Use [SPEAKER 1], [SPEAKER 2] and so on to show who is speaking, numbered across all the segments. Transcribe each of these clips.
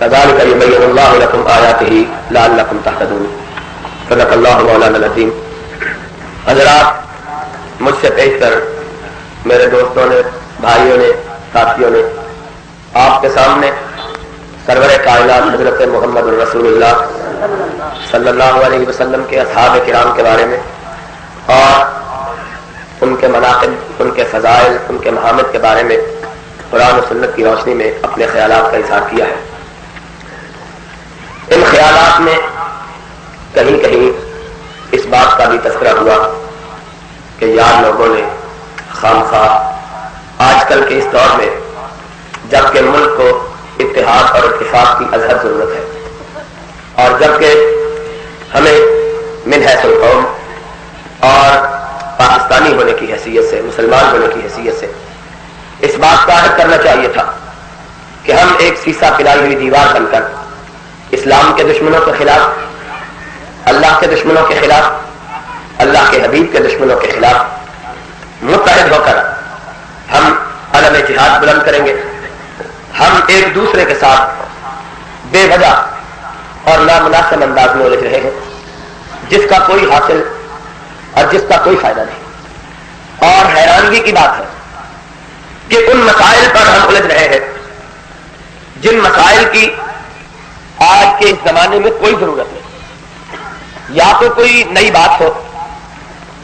[SPEAKER 1] كذلك يبين الله لكم آياته لعلكم تهتدون. صدق اللہ مولانا العظیم. حضرات، مجھ سے پیش کر میرے دوستوں نے، بھائیوں نے، ساتھیوں نے آپ کے سامنے سرور کائنات حضرت محمد رسول اللہ صلی اللہ علیہ وسلم کے اصحاب کرام کے بارے میں اور ان کے مناقب، ان کے فضائل، ان کے محامد کے بارے میں قرآن و سنت کی روشنی میں اپنے خیالات کا اظہار کیا ہے. ان خیالات میں کہیں کہیں اس بات کا بھی تذکرہ ہوا کہ یار لوگوں نے خامخواہ آج کل کے اس دور میں جبکہ ملک کو اتحاد اور اتفاق کی ازحد ضرورت ہے اور جبکہ ہمیں من حیث القوم اور پاکستانی ہونے کی حیثیت سے، مسلمان ہونے کی حیثیت سے اس بات کا عہد کرنا چاہیے تھا کہ ہم ایک سیسا پلائی ہوئی دیوار بن کر اسلام کے دشمنوں کے خلاف، اللہ کے دشمنوں کے خلاف، اللہ کے حبیب کے دشمنوں کے خلاف متحد ہو کر ہم علم جہاد بلند کریں گے. ہم ایک دوسرے کے ساتھ بے وجہ اور نامناسب انداز میں الجھ رہے ہیں جس کا کوئی حاصل اور جس کا کوئی فائدہ نہیں. اور حیرانگی کی بات ہے کہ ان مسائل پر ہم الجھ رہے ہیں جن مسائل کی آج کے اس زمانے میں کوئی ضرورت نہیں. یا تو کوئی نئی بات ہو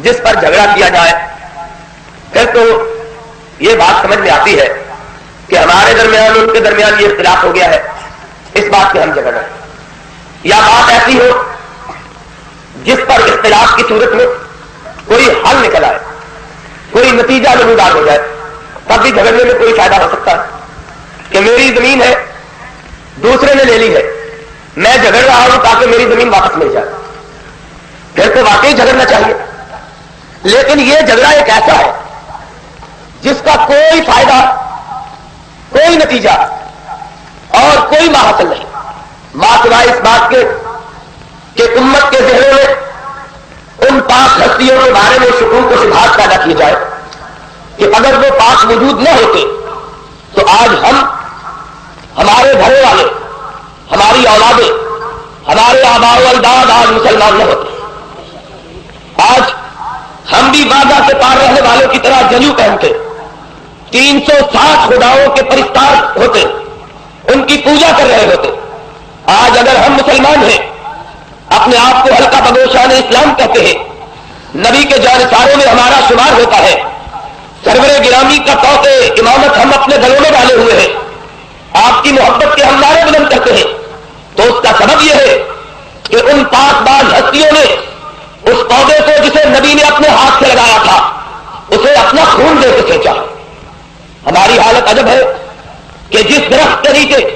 [SPEAKER 1] جس پر جھگڑا کیا جائے، پھر تو یہ بات سمجھ میں آتی ہے کہ ہمارے درمیان ان کے درمیان یہ اختلاف ہو گیا ہے، اس بات پہ ہم جھگڑ رہے ہیں. یا بات ایسی ہو جس پر اختلاف کی صورت میں کوئی حل نکل آئے، کوئی نتیجہ نمودار ہو جائے، تب بھی جھگڑنے میں کوئی فائدہ ہو سکتا ہے کہ میری زمین ہے، دوسرے نے لے لی ہے، میں جھگڑ رہا ہوں تاکہ میری زمین واپس مل جائے. پھر تو واقعی جھگڑنا چاہیے. لیکن یہ جھگڑا ایک ایسا ہے جس کا کوئی فائدہ، کوئی نتیجہ اور کوئی محاصل نہیں، سوائے اس بات کے کہ امت کے ذہنوں میں ان پاک ہستیوں کے بارے میں شکوک و شبہات پیدا کیے جائے کہ اگر وہ پاک موجود نہ ہوتے تو آج ہم، ہمارے گھروں والے، ہماری اولادیں، ہمارے آباء و اجداد آج مسلمان نہ ہوتے. آج ہم بھی بازار سے پار رہنے والوں کی طرح جنو پہنتے، 360 خداؤں کے پرستار ہوتے، ان کی پوجا کر رہے ہوتے. آج اگر ہم مسلمان ہیں، اپنے آپ کو ہلکا بدوشان اسلام کہتے ہیں، نبی کے جانثاروں میں ہمارا شمار ہوتا ہے، سرور گرامی کا توق امامت ہم اپنے گلوں میں ڈالے ہوئے ہیں، آپ کی محبت کے ہم نعرے بلند کرتے ہیں، تو اس کا سبب یہ ہے کہ ان پاک باز ہستیوں نے اس پودے کو جسے نبی نے اپنے ہاتھ سے لگایا تھا اسے اپنا خون دے کے کھینچا. ہماری حالت عجب ہے کہ جس درخت کے نیچے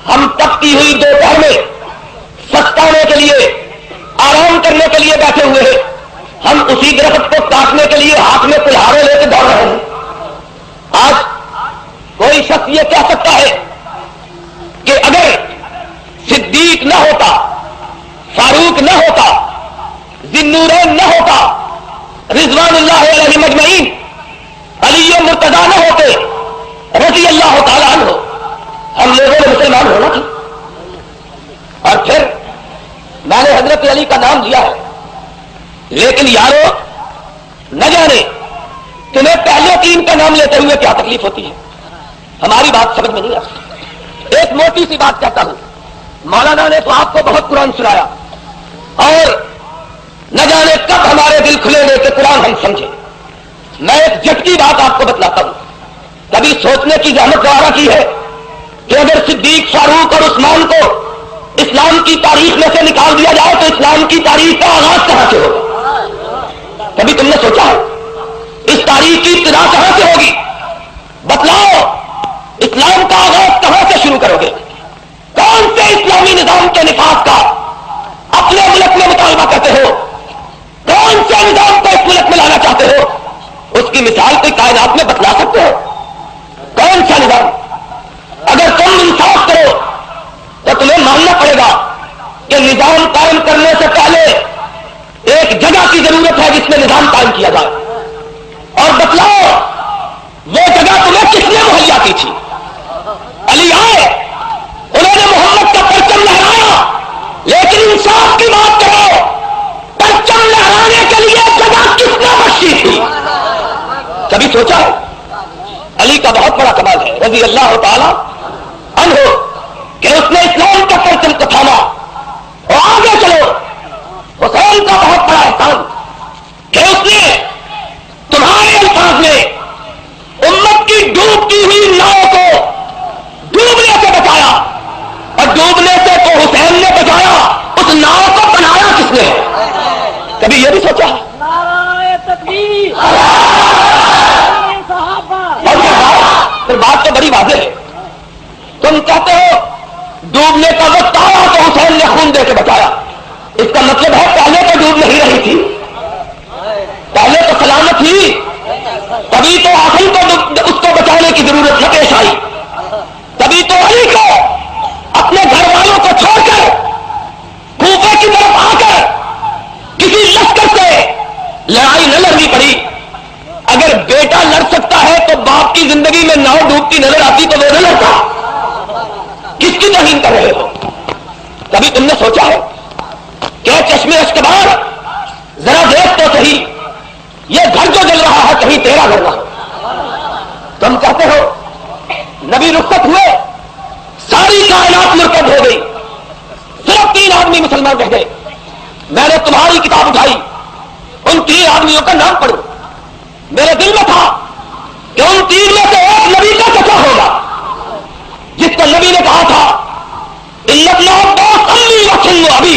[SPEAKER 1] ہم تپتی ہوئی دوپہر میں سستانے کے لیے، آرام کرنے کے لیے بیٹھے ہوئے ہیں، ہم اسی درخت کو کاٹنے کے لیے ہاتھ میں کلہاڑے لے کے دوڑ رہے ہیں. آج کوئی شخص یہ کہہ سکتا ہے کہ اگر صدیق نہ ہوتا، فاروق نہ ہوتا، ذی-النورین نہ ہوتا، رضوان اللہ علیہ مجمعین، علی و مرتضیٰ نہ ہوتے، رضی اللہ تعالیٰ عنہ، ہم لوگوں نے مسلمان ہونا تھا. اور پھر میں نے حضرت علی کا نام لیا ہے، لیکن یارو نہ جانے تمہیں پہلے 3 کا نام لیتے ہوئے کیا تکلیف ہوتی ہے. ہماری بات سمجھ میں نہیں آتی. ایک موٹی سی بات کہتا ہوں، مولانا نے تو آپ کو بہت قرآن سنایا اور نہ جانے کب ہمارے دل کھلے گے کہ قرآن ہم سمجھے. میں ایک جھٹکی بات آپ کو بتلاتا ہوں، کبھی سوچنے کی زحمت گوارا کی ہے کہ اگر صدیق، فاروق اور عثمان کو اسلام کی تاریخ میں سے نکال دیا جائے تو اسلام کی تاریخ کا آغاز کہاں سے ہوگا؟ کبھی تم نے سوچا ہے اس تاریخ کی ابتدا کہاں سے ہوگی؟ بتلاؤ، اسلام کا آغاز کہاں سے شروع کرو گے؟ کون سے اسلامی نظام کے نفاذ کا اپنے ملک میں مطالبہ کرتے ہو؟ کون سے نظام کو اس ملک میں لانا چاہتے ہو؟ اس کی مثال کوئی کائنات میں بتلا سکتے ہو؟ کون سا نظام؟ اگر تم انصاف کرو تو تمہیں ماننا پڑے گا کہ نظام قائم کرنے سے پہلے ایک جگہ کی ضرورت ہے جس میں نظام قائم کیا جائے. اور بتلاؤ وہ جگہ تمہیں کس نے مہیا کی تھی؟ علی آئے، انہوں نے کبھی سوچا ہے؟ علی کا بہت بڑا کمال ہے رضی اللہ تعالی عنہ کہ اس نے اسلام کا پرچم کو تھاما اور آگے چلو. حسین کا بہت بڑا احسان کہ اس نے تمہارے الفاظ میں امت کی ڈوبتی ہوئی ناؤ کو ڈوبنے سے بچایا, اور ڈوبنے سے تو حسین نے بچایا, اس ناؤ کو بنایا کس نے؟ کبھی یہ بھی سوچا ہے؟ پھر بات تو بڑی واضح ہے. تم کہتے ہو ڈوبنے کا وقت آیا تو حسین نے خون دے کے بچایا. اس کا مطلب ہے پہلے تو ڈوب نہیں رہی تھی, پہلے تو سلامت تھی, تبھی تو آخر کو اس کو بچانے کی ضرورت پیش آئی. تبھی تو علی کو اپنے گھر والوں کو چھوڑ کر کوفے کی طرف آ کر کسی لشکر سے لڑائی نہ لڑنی پڑی. اگر بیٹا لڑ سکتا ہے تو باپ کی زندگی میں ناؤ ڈوبتی نظر آتی تو وہ نہ لڑتا. کس کی توہین کر رہے ہو؟ کبھی تم نے سوچا ہے کہ چشمے اشکبار ذرا دیکھ تو صحیح, یہ گھر جو جل رہا ہے کہیں تیرا گھر نہ ہو. تم کہتے ہو نبی رخصت ہوئے ساری کائنات مرتد ہو گئی, صرف 3 آدمی مسلمان رہ گئے. میں نے تمہاری کتاب اٹھائی, ان 3 آدمیوں کا نام پڑھو. میرے دل میں تھا کہ ان 3 میں سے ایک نبی کا چچا ہوگا جس کو نبی نے کہا تھا ابھی.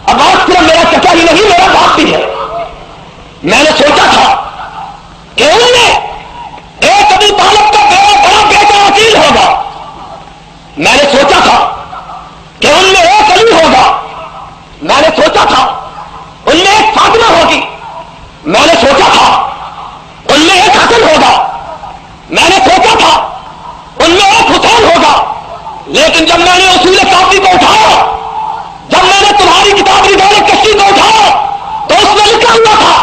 [SPEAKER 1] اب بات صرف میرا چچا ہی نہیں میرا باپ بھی ہے. میں نے سوچا تھا کہ ان میں ایک ابھی طالب کا بڑا بیٹا عقیل ہوگا. میں نے سوچا تھا کہ ان میں ایک علی ہوگا. میں نے سوچا تھا ان میں ایک فاطمہ ہوگی. میں نے سوچا تھا ان میں ایک حسن ہوگا. میں نے سوچا تھا ان میں ایک حسین ہوگا. لیکن جب میں نے اصول کافی کو اٹھایا, جب میں نے تمہاری کتاب رضوان کشتی کو اٹھایا تو اس میں لکھا ہوا تھا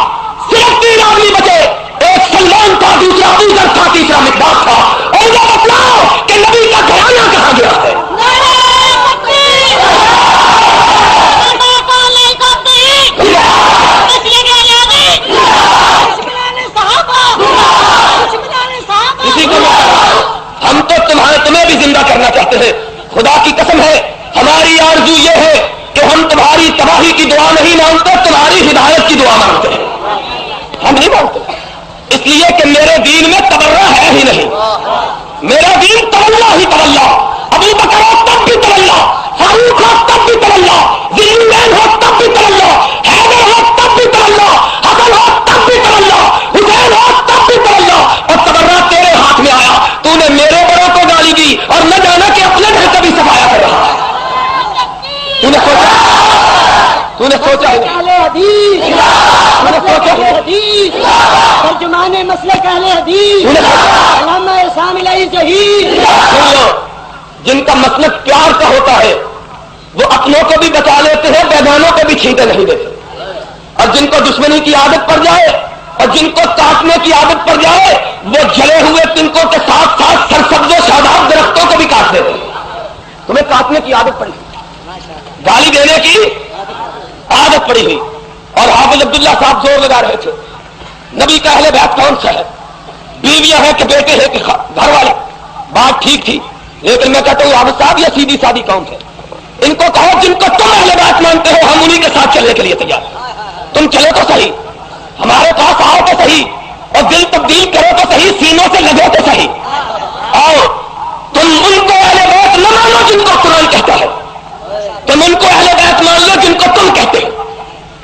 [SPEAKER 1] صرف 3 آدمی بچے, ایک سلمان تھا, دوسرا ابو ذر تھا, تیسرا مقداد تھا. اور یہ بتلاؤ کہ نبی کا گھرانہ کہاں گیا ہے؟ ہم تو تمہیں بھی زندہ کرنا چاہتے ہیں. خدا کی قسم ہے ہماری آرزو یہ ہے کہ ہم تمہاری تباہی کی دعا نہیں مانگتے, تمہاری ہدایت کی دعا مانگتے ہیں. ہم نہیں مانگتے اس لیے کہ میرے دین میں تبرہ ہے ہی نہیں. میرا دین تولہ ہی تولہ. ابو بکر ہو تب بھی تولہ, فاروق ہو تب بھی تولہ, ذوالنورین ہو تب بھی تولہ, حیدر ہو تب بھی تولہ, حسن ہو تب بھی تولہ, حسین ہو تب بھی تولہ. اور تبرہ تیرے ہاتھ میں آیا, تو نے میرے بڑوں کو گالی دی اور نہ جانا کہ اپنے گھر کا بھی صفایا کر رہا ہے. تو نے سوچا
[SPEAKER 2] ترجمان مسلک اہل حدیث علامہ احسان الہی ظہیر.
[SPEAKER 1] جن کا مسلک پیار کا ہوتا ہے وہ اپنوں کو بھی بچا لیتے ہیں, بیگانوں کو بھی چھینٹے نہیں دیتے. اور جن کو دشمنی کی عادت پڑ جائے اور جن کو کاٹنے کی عادت پڑ جائے وہ جلے ہوئے تنکوں کے ساتھ ساتھ سرسبز و شاداب درختوں کو بھی کاٹ دیتے ہیں. تمہیں کاٹنے کی عادت پڑی, گالی دینے کی عادت پڑی ہوئی. اور حافظ عبداللہ صاحب زور لگا رہے تھے نبی کا اہل بیت کون سا ہے؟ بیویاں ہیں کہ بیٹے ہیں کہ گھر والے؟ بات ٹھیک تھی, لیکن میں کہتا ہوں حافظ صاحب یہ سیدھی سادی قوم ہے. ان کو کہو جن کو تم اہل بیت مانتے ہو ہم انہیں کے ساتھ چلنے کے لیے تیار. تم چلو تو صحیح, ہمارے پاس آؤ تو صحیح, اور دل تبدیل کرو تو صحیح, سینوں سے لگو تو صحیح. آؤ تم ان کو اہل بیت نہ مانو جن کو قرآن کہتا ہے, تم ان کو اہل بیت مان لو جن کو تم کہتے ہو.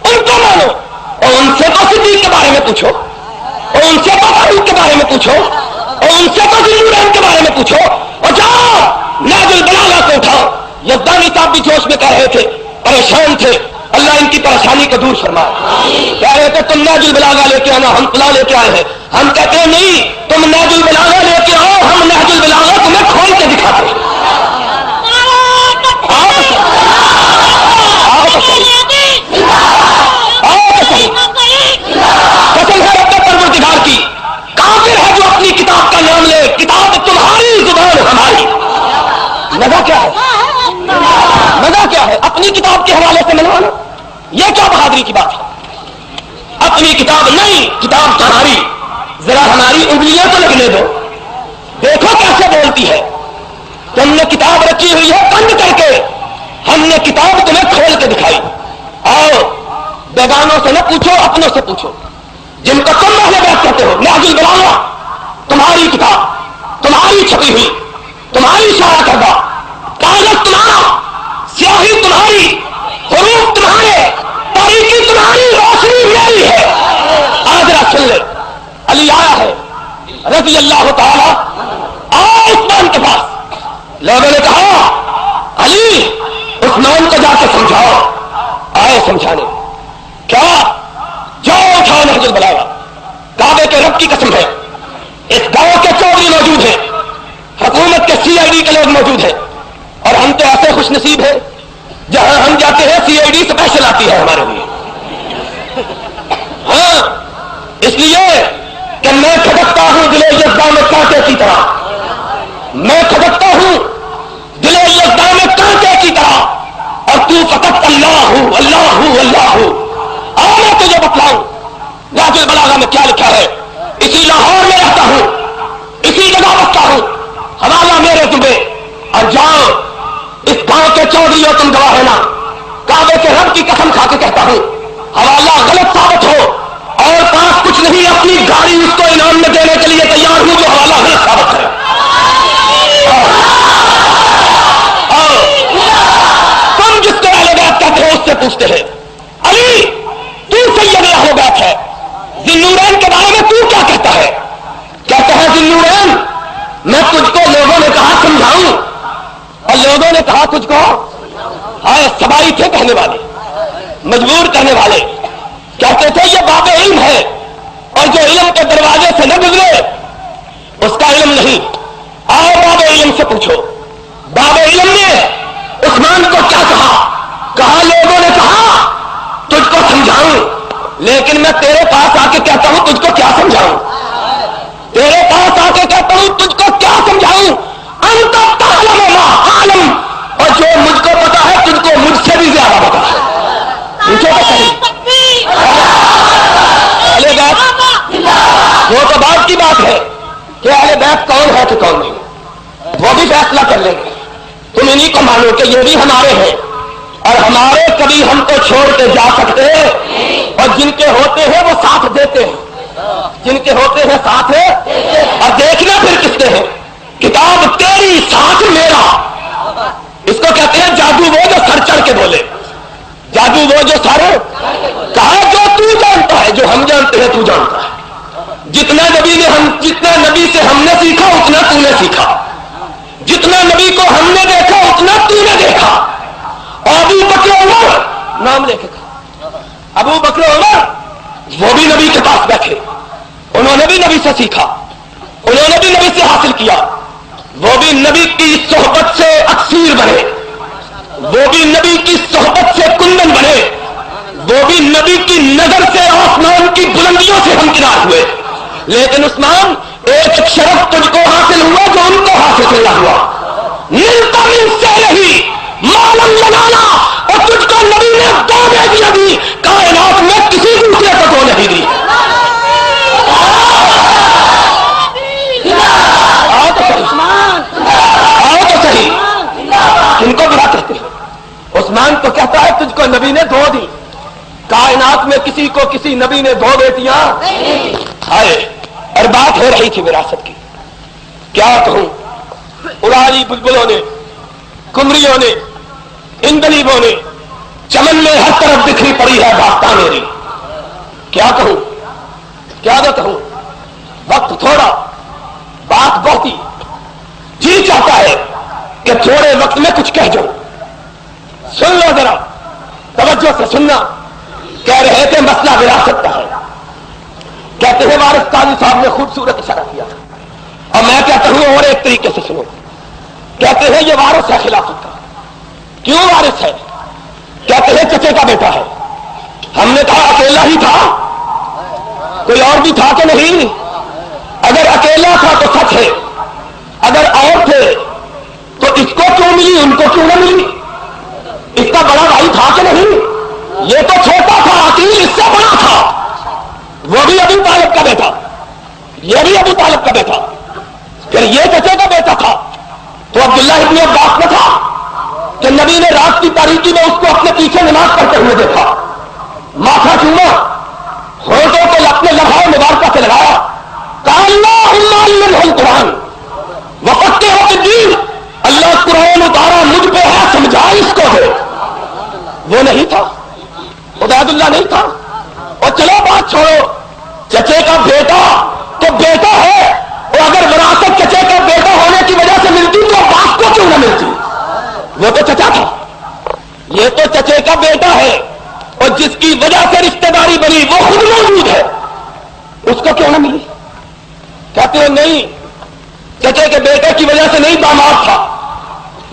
[SPEAKER 1] ان کو مانو اور ان سے تو صدیق کے بارے میں پوچھو, اور ان سے تو فاروق کے بارے میں پوچھو, اور ان سے تو ذوالنورین کے بارے میں پوچھو. اور جاؤ نہج البلاغہ کو اٹھاؤ. یزدانی صاحب بھی جوش میں کہہ رہے تھے, پریشان تھے, اللہ ان کی پریشانی کو دور فرمائے. کہہ رہے تھے تم نہج البلاغہ لے کے آنا, ہم قلعہ لے کے آئے ہیں. ہم کہتے ہیں نہیں, تم نہج البلاغہ لے کے آؤ, ہم نہج البلاغہ تمہیں کھول کے دکھاتے ہیں. قسم ہے رب پروردگار کی, کافر ہے جو اپنی کتاب کا نام لے. کتاب تمہاری, زبان ہماری. مزہ کیا ہے, مزہ کیا ہے اپنی کتاب کے حوالے سے منوانا؟ یہ کیا بہادری کی بات ہے؟ اپنی کتاب نہیں, کتاب تمہاری, ذرا ہماری انگلیاں تو لگنے دو، دیکھو کیسے بولتی ہے. تم نے کتاب رکھی ہوئی ہے بند کر کے، ہم نے کتاب تمہیں کھول کے دکھائی. آؤ بیگانوں سے نہ پوچھو، اپنوں سے پوچھو، جن کو تم اہل بیت کہتے ہو. نازل بلانا تمہاری کتاب، تمہاری چھپی ہوئی، تمہاری شائع کردہ، کاغذ تمہارا، سیاہی تمہاری، حروف تمہارے، تاریخی تمہاری، روشنی میری ہے. آج رات سن لے، علی آیا ہے رضی اللہ تعالی عثمان کے پاس. لوگوں نے کہا علی عثمان کو جا کے سمجھاؤ. آئے سمجھانے. کیا؟ جاؤ اٹھاؤ نہج البلاغہ. کعبے کے رب کی قسم ہے اس گاؤں کے چودھری موجود ہیں، حکومت کے CID کے لوگ موجود ہیں، اور ہم تو ایسے خوش نصیب ہیں جہاں ہم جاتے ہیں CID اسپیشل آتی ہے ہمارے لیے. ہاں اس لیے کہ میں کھدکتا ہوں دل یزداں میں کانٹے کی طرح، میں کھدکتا ہوں دل یزداں میں کانٹے کی طرح، اور تو فقط اللہ اللہ اللہ. اور میں تجھے بتلاؤں نہج البلاغہ میں کیا لکھا ہے. اسی لاہور میں رہتا ہوں، اسی جگہ بستا ہوں، حوالہ میرے تمہیں. اور جاؤ اس گاؤں کے چودھریوں تم گواہ ہونا، کعبے کے رب کی قسم کھا کے کہتا ہوں حوالہ غلط ثابت ہو اور پاس کچھ نہیں، اپنی گاڑی اس کو انعام میں دینے کے لیے تیار ہوں جو حوالہ غلط ثابت ہے. تم جس کو اہل بیت کہتے ہو اس سے پوچھتے ہیں علی تو سید اہل بیت ہے، ذی النورین کے بارے میں تو کیا کہتا ہے؟ کہتا ہے ذی النورین میں تجھ کو لوگوں نے کہا سمجھاؤں، اور لوگوں نے کہا تجھ کو ہائے سبائی تھے کہنے والے، مجبور کرنے والے. کہتے تھے یہ باب علم ہے، اور جو علم کے دروازے سے نہ گزرے اس کا علم نہیں. آؤ باب علم سے پوچھو. باب علم نے عثمان کو کیا کہا؟ کہا لوگوں نے کہا تجھ کو سمجھاؤں، لیکن میں تیرے پاس آ کے کہتا ہوں تجھ کو کیا سمجھاؤں؟ تیرے پاس آ کے کہتا ہوں تجھ کو کیا سمجھاؤں؟ انت تعلم ما اعلم، اور جو مجھ کو پتا ہے تجھ کو مجھ سے بھی زیادہ پتا ہے. پوچھو تو صحیح. اہل بیت وہ تو بات کی بات ہے کہ اہل بیت کون ہے کہ کون نہیں، وہ بھی فیصلہ کر لیں گے. تم انہیں کو مانو کہ یہ بھی ہمارے ہیں، اور ہمارے کبھی ہم کو چھوڑ کے جا سکتے ہیں، اور جن کے ہوتے ہیں وہ ساتھ دیتے ہیں، جن کے ہوتے ہیں ساتھ ہے. اور دیکھنا پھر کس کے ہیں. کتاب تیری ساتھ میرا، اس کو کہتے ہیں جادو وہ جو سر چڑھ کے بولے، جادو وہ جو سارے کہا جو تو جانتا ہے، جو ہم جانتے ہیں تو جانتا ہے. جتنا نبی سے ہم نے سیکھا اتنا تو نے سیکھا، جتنا نبی کو ہم نے دیکھا اتنا تو نے دیکھا. ابو بکر عمر نام لے کے کہا، ابو بکر عمر وہ بھی نبی کے پاس بیٹھے، انہوں نے بھی نبی سے سیکھا، انہوں نے بھی نبی سے حاصل کیا، وہ بھی نبی کی صحبت سے اکثیر بنے، وہ بھی نبی کی صحبت سے کندن بنے، وہ بھی نبی کی نظر سے آسمان کی بلندیوں سے ہمکنار ہوئے. لیکن عثمان ایک شرف تجھ کو حاصل ہوا جو ان کو حاصل نہ ہوا. ملتا مل سے نہیں معلوم لگانا، اور تجھ کو نبی نے دو بیٹیاں دی، کائنات میں کسی دوسرے کو دو نہیں دی. آؤ تو صحیح کن کو برا کہتے ہیں؟ عثمان کو کہتا ہے تجھ کو نبی نے دو دی، کائنات میں کسی کو کسی نبی نے دو بیٹیاں آئے. اور بات ہو رہی تھی وراثت کی. کیا کہوں، اڑائی بلبلوں نے، کمریوں نے، اندلیبوں نے، چمن میں ہر طرف بکھری پڑی ہے داستان میری. کیا کہوں، کیا نہ کہوں. وقت تھوڑا، بات بہتی، جی چاہتا ہے کہ تھوڑے وقت میں کچھ کہہ جاؤں. سن لو ذرا توجہ سے سننا. کہہ رہے تھے مسئلہ وراثت کا ہے. کہتے ہیں وارث قاضی صاحب نے خوبصورت اشارہ کیا، اور میں کہتا ہوں اور ایک طریقے سے سنو. کہتے ہیں یہ وارث ہے خلافت کا. کیوں وارث ہے؟ کہتے ہیں چچے کا بیٹا ہے. ہم نے کہا اکیلا ہی تھا، کوئی اور بھی تھا کہ نہیں؟ اگر اکیلا تھا تو سچ ہے، اگر اور تھے تو اس کو کیوں ملی ان کو کیوں نہ ملی؟ اس کا بڑا بھائی تھا کہ نہیں؟ یہ تو چھوٹا تھا، عقیل اس سے بڑا تھا، وہ بھی ابو طالب کا بیٹا. یہ بھی ابو طالب کا بیٹا، پھر یہ چچے کا بیٹا تھا تو عبداللہ ابن عباس نہ تھا کہ نبی نے رات کی تاریکی میں اس کو اپنے پیچھے نماز پڑھتے ہوئے دیکھا، ماتھا چوما، ہونٹوں کو اپنے لمحہ مبارکہ سے لگایا، کہا اللہم علمہ القرآن وفقہہ فی الدین، اللہ قرآن اتارا مجھ پہ ہے، سمجھا اس کو دے۔ وہ نہیں تھا، عبید اللہ نہیں تھا۔ اور چلو بات چھوڑو، چچے کا بیٹا تو بیٹا ہے، اور اگر وراثت چچے کا بیٹا ہونے کی وجہ سے ملتی تو باپ کو کیوں نہ ملتی؟ وہ تو چچا تھا، یہ تو چچے کا بیٹا ہے، اور جس کی وجہ سے رشتہ داری بنی وہ خود موجود ہے، اس کو کیوں نہ ملی؟ کہتے ہو نہیں، چچے کے بیٹے کی وجہ سے نہیں، داماد تھا،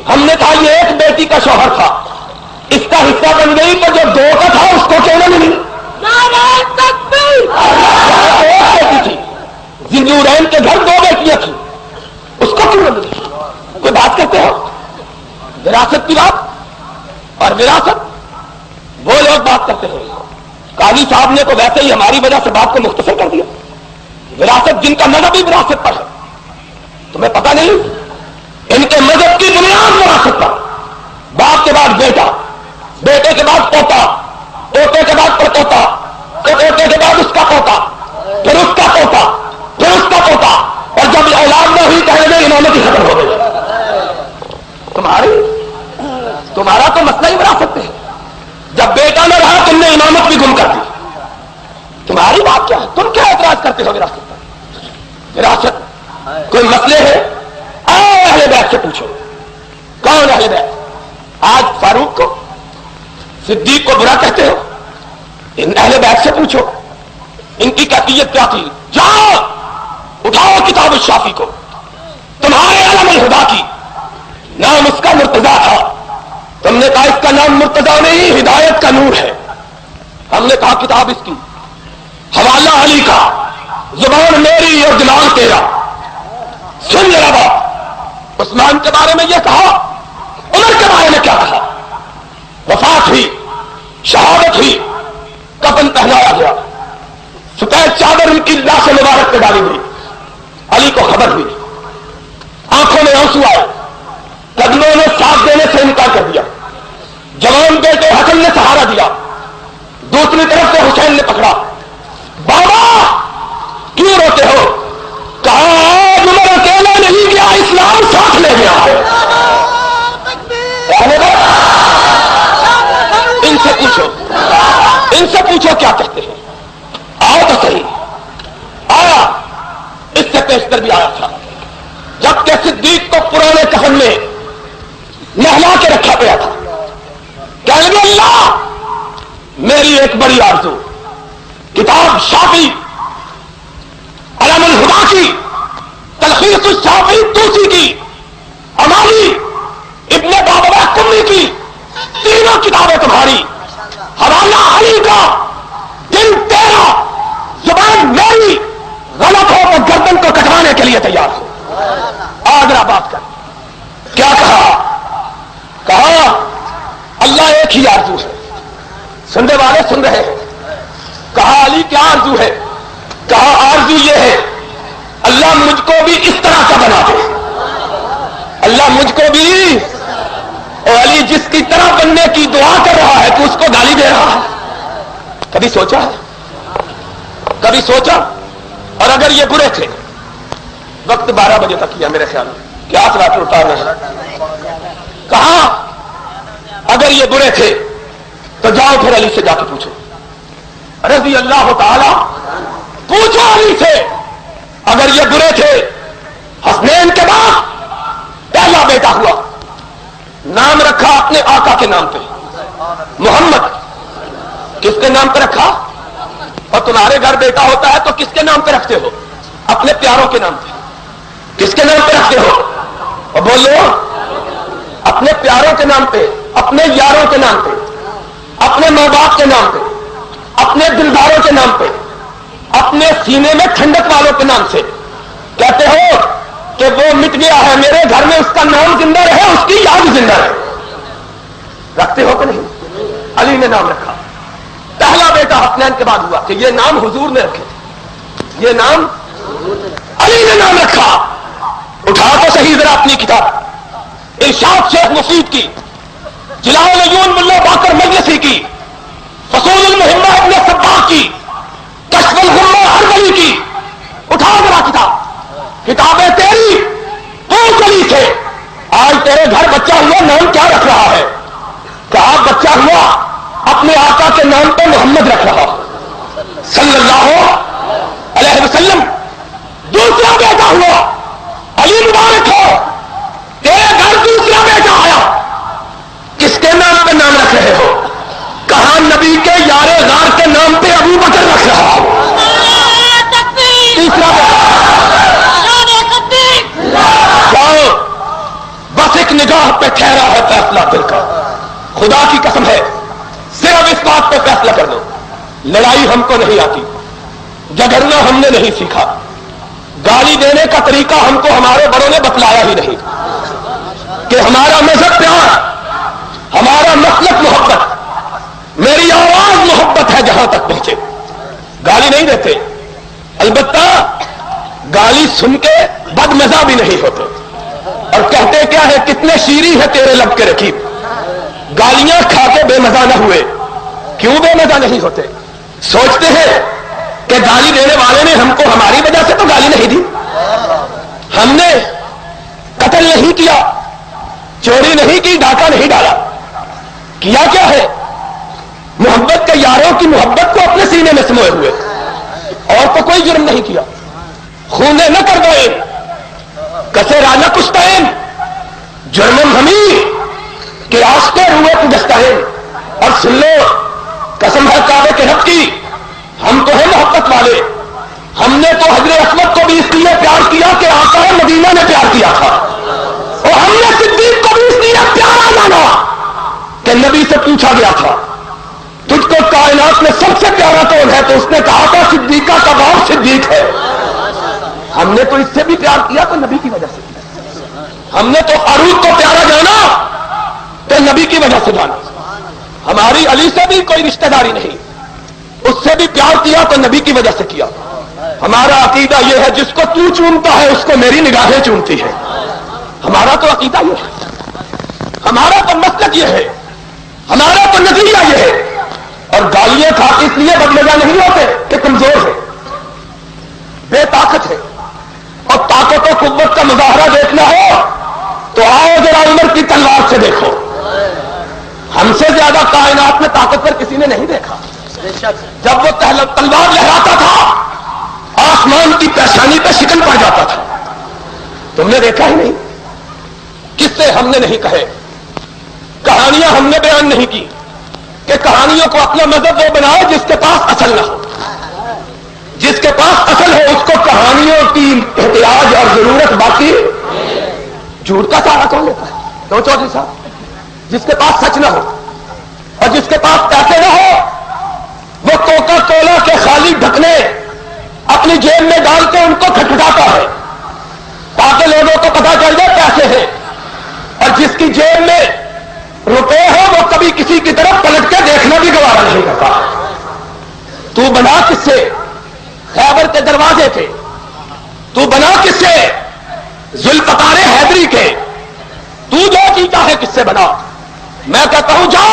[SPEAKER 1] ہم نے کہا یہ ایک بیٹی کا شوہر تھا، اس کا حصہ بن گئی، تو جو دو کا تھا اس کو کیوں نہ ملی؟ ایک بیٹی تھی، ذوالنورین کے گھر دو بیٹیاں تھیں، اس کو کیوں نہ ملی؟ کوئی بات کرتے ہو وراثت کی بات؟ اور وراثت وہ لوگ بات کرتے ہیں، قاضی صاحب نے تو ویسے ہی ہماری وجہ سے بات کو مختصر کر دیا۔ وراثت جن کا مذہب ہی وراثت پر ہے، تمہیں پتہ نہیں، ان کے مذہب کی بنیاد وراثت پر، باپ کے بعد بیٹا، بیٹے کے بعد پوتا، پوتے کے بعد پڑپوتا، پوتے کے بعد اس کا پوتا، پھر اس کا پوتا، پھر اس کا پوتا، اور جب اولاد نہ ہوئی کہنے میں امامت ہی ختم ہو گئی۔ تمہارا تو مسئلہ ہی وراثت ہے، جب بیٹا نہ رہا تم نے امامت بھی گم کر دی، تمہاری بات کیا ہے؟ تم کیا اعتراض کرتے ہو وراثت پر؟ وراثت کوئی مسئلے ہے؟ اہل بیت سے پوچھو، کون اہل بیت؟ آج فاروق کو، صدیق کو برا کہتے ہو؟ ان اہل بیت سے پوچھو ان کی کیفیت کیا تھی۔ جاؤ اٹھاؤ کتاب الشافی کو، تمہارے علم الہدا کی، نام اس کا مرتضیٰ تھا، تم نے کہا اس کا نام مرتضیٰ نہیں ہدایت کا نور ہے، ہم نے کہا کتاب اس کی، حوالہ علی کا، زبان میری اور دماغ تیرا۔ سن ذرا بات، عثمان کے بارے میں یہ کہا، عمر کے بارے میں کیا کہا؟ وفات ہوئی، شہادت ہوئی، کفن پہنایا گیا، سفید چادر ان کی لاش مبارک پہ ڈالی گئی، علی کو خبر ہوئی، آنکھوں میں آنسو آئے، قدموں نے ساتھ دینے سے انکار کر دیا، جوان بیٹے حسن نے سہارا دیا، دوسری طرف سے حسین نے پکڑا، بابا کیوں روتے ہو؟ کہا آج عمر اکیلا نہیں گیا، اسلام ساتھ لے گیا ہے۔ ان سے پوچھو، ان سے پوچھو کیا کہتے ہیں، آؤ تو صحیح۔ آیا اس سے پیشتر بھی آیا تھا، جب کہ صدیق کو پرانے کفن میں نہلا کے رکھا گیا تھا، کہنے لگے اللہ میری ایک بڑی آرزو، کتاب شافی علم الہدا کی، تلخیص الشافی توسی کی، امالی ابن بابا کمی کی، تینوں کتابیں تمہاری، حوالہ علی کا، دل تیرا، زبان میری، غلط ہو تو گردن کو کٹوانے کے لیے تیار ہو۔ آگرہ بات کر، کیا کہا؟ کہا اللہ ایک ہی آرزو ہے، سننے والے سن رہے ہیں، کہا علی کیا آرزو ہے؟ کہا آرزو یہ ہے اللہ مجھ کو بھی اس طرح کا بنا دے، اللہ مجھ کو بھی، اور علی جس کی طرح بننے کی دعا کر رہا ہے تو اس کو گالی دے رہا ہے؟ کبھی سوچا ہے؟ کبھی سوچا؟ اور اگر یہ برے تھے، وقت 12 بجے تک کیا میرے خیال میں، کیا صلاۃ اتارنا ہے؟ کہا اگر یہ برے تھے تو جاؤ پھر علی سے جا کے پوچھو، رضی اللہ تعالی، پوچھو علی سے، اگر یہ برے تھے، حسنین کے بعد پہلا بیٹا ہوا، نام رکھا اپنے آقا کے نام پہ، محمد، کس کے نام پہ رکھا؟ اور تمہارے گھر بیٹا ہوتا ہے تو کس کے نام پہ رکھتے ہو؟ اپنے پیاروں کے نام پہ۔ کس کے نام پہ رکھتے ہو؟ اور بولو، اپنے پیاروں کے نام پہ، اپنے یاروں کے نام پہ، اپنے ماں باپ کے نام پہ، اپنے دلداروں کے نام پہ، اپنے سینے میں ٹھنڈک والوں کے نام سے کہتے ہو کہ وہ مٹ گیا ہے، میرے گھر میں اس کا نام زندہ رہے، اس کی یاد زندہ رہے۔ رکھتے ہو کہ نہیں؟ علی نے نام رکھا، پہلا بیٹا حسنین کے بعد ہوا کہ یہ نام حضور نے رکھے تھے، یہ نام
[SPEAKER 3] علی نے نام رکھا. اٹھا تو صحیح ذرا اپنی کتاب ارشاد شیخ مفید کی, جلال العیون ملا باقر مجلسی کی, فصول المہمہ ابن صباح کی, کشف الغمہ اربلی کی. اٹھا ذرا کتابیں تیری پوچھ علی تھے. آج تیرے گھر بچہ ہوا, نام کیا رکھ رہا ہے؟ کہا بچہ ہوا اپنے آقا کے نام پہ محمد رکھ رہا صلی اللہ علیہ وسلم. دوسرا بیٹا ہوا علی مبارک ہو, تیرے گھر دوسرا بیٹا آیا, کس کے نام پہ نام رکھ رہے ہو؟ کہاں نبی کے یار غار کے نام پہ ابو بکر رکھ رہا ہو. تیسرا جاؤ, بس ایک نگاہ پہ ٹھہرا ہے فیصلہ دل کا. خدا کی قسم ہے صرف اس بات پہ فیصلہ کر دو, لڑائی ہم کو نہیں آتی, جھگڑنا ہم نے نہیں سیکھا, گالی دینے کا طریقہ ہم کو ہمارے بڑوں نے بتلایا ہی نہیں, کہ ہمارا مذہب پیار, ہمارا مسلک محبت, میری آواز محبت ہے جہاں تک پہنچے. گالی نہیں دیتے, البتہ گالی سن کے بد مزہ بھی نہیں ہوتے, اور کہتے کیا ہے کتنے شیریں ہے تیرے لب کے رکیب. گالیاں کھا کے بے مزہ نہ ہوئے, کیوں بے مزہ نہیں ہوتے؟ سوچتے ہیں کہ گالی دینے والے نے ہم کو ہماری وجہ سے تو گالی نہیں دی, ہم نے قتل نہیں کیا, چوری نہیں کی, ڈاکہ نہیں ڈالا, کیا کیا ہے؟ محبت کے یاروں کی محبت کو اپنے سینے میں سموئے ہوئے, اور تو کوئی جرم نہیں کیا. خونے نہ کر گئے کسے رانا کشتین, جرمن ہمیں کہ آستے روئے پجستین. اور سن لو قسم ہے کعبے کے رب کی, ہم تو ہیں محبت والے, ہم نے تو حضرت اسود کو بھی اس لیے پیار کیا کہ آقا مدینہ نے پیار کیا تھا, اور ہم نے صدیق کو بھی اس لیے پیارا مانا کہ نبی سے پوچھا گیا تھا تجھ کو کائنات میں سب سے پیارا کون ہے, تو اس نے کہا تھا صدیقہ کا باپ صدیق ہے. ہم نے تو اس سے بھی پیار کیا تو نبی کی وجہ سے کیا. ہم نے تو فاروق کو پیارا جانا تو نبی کی وجہ سے جانا. ہماری علی سے بھی کوئی رشتہ داری نہیں, اس سے بھی پیار کیا تو نبی کی وجہ سے کیا. ہمارا عقیدہ یہ ہے جس کو تو چونتا ہے اس کو میری نگاہیں چونتی ہے. ہمارا تو عقیدہ یہ ہے, ہمارا تو مسلک یہ ہے, ہمارا تو نظریہ یہ ہے. اور گالیاں کھا کے اس لیے بدمزہ نہیں ہوتے کہ کمزور ہے, بے طاقت ہے, اور طاقت و قوت کا مظاہرہ دیکھنا ہو تو آؤ ذرا عمر کی تلوار سے دیکھو. ہم سے زیادہ کائنات میں طاقتور کسی نے نہیں دیکھا. جب وہ تلوار لہراتا تھا آسمان کی پیشانی پہ شکن پڑ جاتا تھا, تم نے دیکھا ہی نہیں. قصے ہم نے نہیں کہے, کہانیاں ہم نے بیان نہیں کی, کہ کہانیوں کو اپنا مذہب وہ بناؤ جس کے پاس اصل نہ ہو. جس کے پاس اصل ہے اس کو کہانیوں کی احتیاج اور ضرورت, باقی جھوٹ کا سہارا کون لیتا ہے؟ تو چودھری صاحب, جس کے پاس سچ نہ ہو اور جس کے پاس پیسے نہ ہو وہ کوکا کولا کے خالی ڈھکنے اپنی جیب میں ڈال کے ان کو کھٹکھٹاتا ہے تاکہ لوگوں کو پتا چل جائے پیسے ہیں. اور جس کی جیب میں روپے ہو وہ کبھی کسی کی طرف پلٹ کے دیکھنا بھی گوارا نہیں کرتا. تو بنا کس سے؟ خیبر کے دروازے کے. تو بنا کس سے؟ ذوالفقار حیدری کے. تو جو جیتا ہے کس سے بنا؟ میں کہتا ہوں جا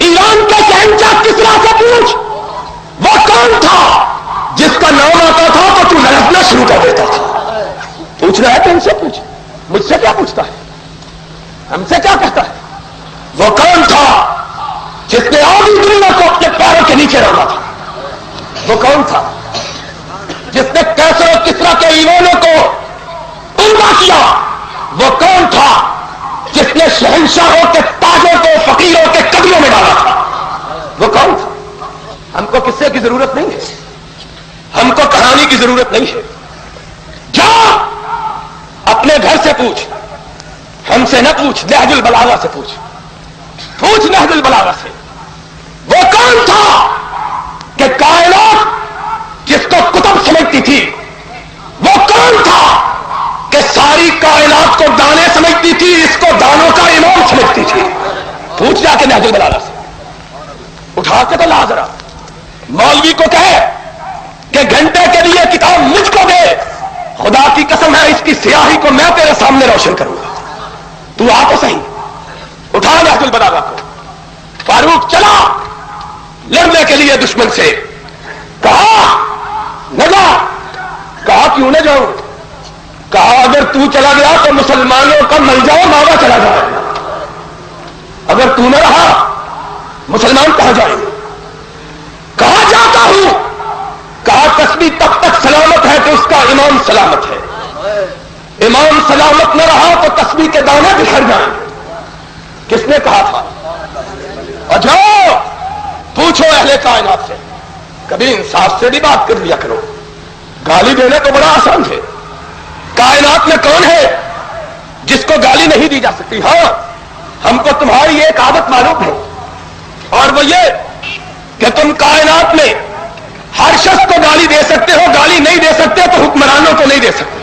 [SPEAKER 3] ایران کے شہنشاہ کسرا سے پوچھ وہ کون تھا جس کا نام آتا تھا تو تو لڑکنا شروع کر دیتا تھا. پوچھنا ہے تو ان سے پوچھ, مجھ سے کیا پوچھتا ہے, ہم سے کیا کہتا ہے؟ وہ کون تھا جس نے آدھی دنیا کو اپنے پیروں کے نیچے رکھا تھا؟ وہ کون تھا جس نے کیسر و کسرا کے ایوانوں کو الٹا کیا؟ وہ کون تھا جس نے شہنشاہوں کے تاجوں کو فقیروں کے قدموں میں ڈالا تھا؟ وہ کون تھا؟ ہم کو قصے کی ضرورت نہیں ہے, ہم کو کہانی کی ضرورت نہیں ہے. جا اپنے گھر سے پوچھ, ہم سے نہ پوچھ, نہج البلاغہ سے پوچھ. پوچھ نہج البلاغہ سے وہ کون تھا کہ کائنات جس کو کتب سمجھتی تھی, وہ کون تھا کہ ساری کائنات کو دانے سمجھتی تھی, اس کو دانوں کا امام سمجھتی تھی. پوچھ جا کے نہج البلاغہ سے, اٹھا کے تو لا ذرا. مولوی کو کہے کہ گھنٹے کے لیے کتاب مجھ کو دے, خدا کی قسم ہے اس کی سیاہی کو میں تیرے سامنے روشن کروں گا. تو آ تو صحیح, اٹھا نہج البلاغہ کو. فاروق چلا لڑنے کے لیے دشمن سے. کہا نہ جا. کہا کیوں نہ جاؤں؟ کہا اگر تو چلا گیا تو مسلمانوں کا ملجا ماوا چلا جائے گا, اگر تو نہ رہا مسلمان کہاں جائیں گے؟ کہاں جاتا ہوں؟ کہا تسبیح تب تک سلامت ہے کہ اس کا امام سلامت ہے. امام سلامت نہ رہا تو تسبیح کے دانے بکھر جائیں گے. کس نے کہا تھا؟ اور جاؤ پوچھو اہل کائنات سے, کبھی انصاف سے بھی بات کر لیا کرو. گالی دینے تو بڑا آسان ہے. کائنات میں کون ہے جس کو گالی نہیں دی جا سکتی؟ ہاں ہم کو تمہاری ایک عادت معلوم ہے, اور وہ یہ کہ تم کائنات میں ہر شخص کو گالی دے سکتے ہو, گالی نہیں دے سکتے تو حکمرانوں کو نہیں دے سکتے.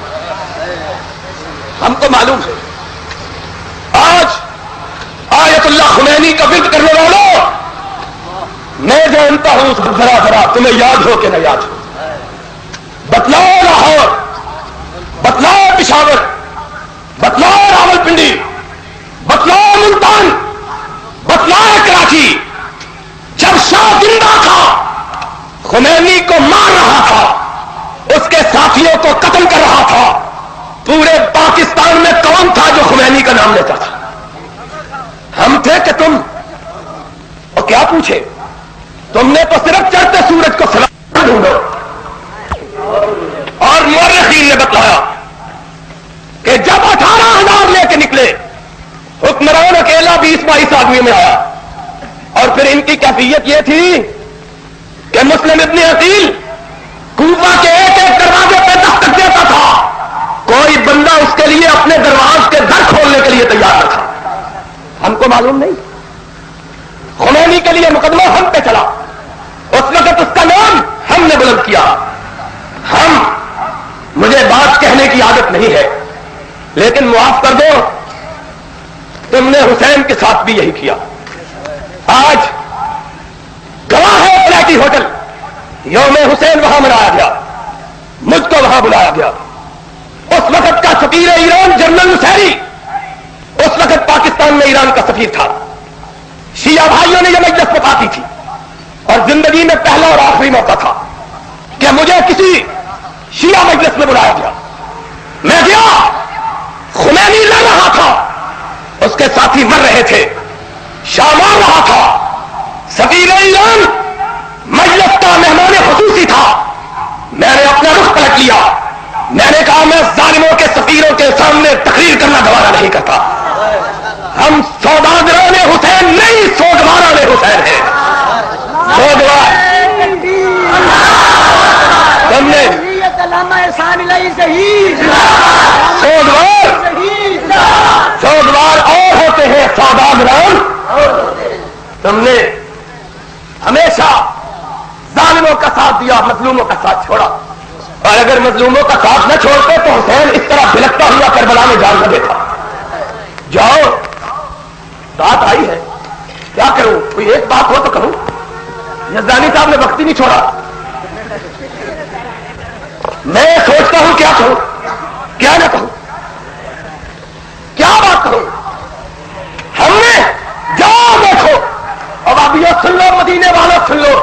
[SPEAKER 3] ہم کو معلوم ہے. آج آیت اللہ خمینی کا ورد کرنے والوں, میں جانتا ہوں ذرا ذرا تمہیں یاد ہو کہ نہ یاد ہو. بتلاؤ لاہور, بتلاؤ پشاور, بتلاؤ راولپنڈی, بتلاؤ ملتان, بتلاؤ کراچی, جب شاہ زندہ تھا خمینی کو مار رہا تھا, اس کے ساتھیوں کو قتل کر رہا تھا, پورے پاکستان میں کون تھا جو خمینی کا نام لیتا تھا؟ ہم تھے کہ تم؟ اور کیا پوچھے تم نے تو صرف چڑھتے سورج کو سلام ڈھونڈو. اور مورخین نے بتلایا کہ جب 18,000 لے کے نکلے, حکمران اکیلا 20-22 آدمی میں آیا, اور پھر ان کی کیفیت یہ تھی کہ مسلم ابن عقیل کوفہ کے ایک ایک دروازے پہ دستک دیتا تھا, کوئی بندہ اس کے لیے اپنے دروازے کے در کھولنے کے لیے تیار نہ تھا. ہم کو معلوم نہیں. خمینی کے لیے مقدمہ ہم پہ چلا, اس وقت اس کا نام ہم نے بلند کیا. مجھے بات کہنے کی عادت نہیں ہے, لیکن معاف کر دو, تم نے حسین کے ساتھ بھی یہی کیا. آج گواہ ہے پلاٹی ہوٹل, یوم حسین وہاں منایا گیا, مجھ کو وہاں بلایا گیا. اس وقت کا سفیر ایران جنرل نصیری اس وقت پاکستان میں ایران کا سفیر تھا. شیعہ بھائیوں نے یہ مجلس بتاتی تھی, اور زندگی میں پہلا اور آخری موقع تھا کہ مجھے کسی شیعہ مجلس میں بلایا گیا. میں گیا, خمینی لڑ رہا تھا, اس کے ساتھی مر رہے تھے, شاہ مار رہا تھا. سفیر ایران مجلس کا مہمان خصوصی تھا. میں نے اپنا رخ پلٹ لیا, میں نے کہا میں ظالموں کے سفیروں کے سامنے تقریر کرنا گوارا نہیں کرتا. ہم سوداگران حسین نہیں, سوگواران حسین ہیں. سوگوار تم نے سوگوار اور ہوتے ہیں, سوداگران. تم نے ہمیشہ ظالموں کا ساتھ دیا, مظلوموں کا ساتھ چھوڑا, اور اگر مظلوموں کا ساتھ نہ چھوڑتے تو حسین اس طرح بھلکتا ہوا کربلا میں جان نہ دیتا. جاؤ, بات آئی ہے, کیا کروں؟ کوئی ایک بات ہو تو کروں. یزدانی صاحب نے وقت ہی نہیں چھوڑا. میں سوچتا ہوں کیا کہوں, کیا نہ کہوں, کیا بات کروں. ہم نے جاؤ دیکھو, اب آپ یہ سن لو, مدینے والا سن لو,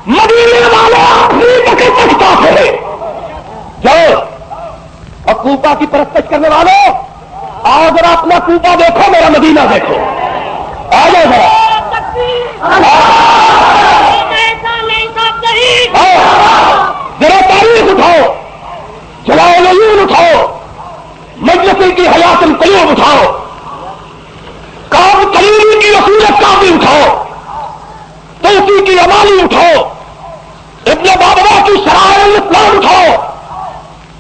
[SPEAKER 3] مدینے والے اپنی پکڑتا ہے جاؤ اور کوپا کی پرستش کرنے والوں آؤ ذرا اپنا کوپا دیکھو میرا مدینہ دیکھو آ جاؤ ذرا ذرا تاریخ اٹھاؤ جلال العیون اٹھاؤ مجلسی کی حیات القیوم اٹھاؤ کام کلیمی کی اصولت کا بھی اٹھاؤ توسی کی عمالی اٹھاؤ ابن بابا کی شرائع الاسلام اٹھاؤ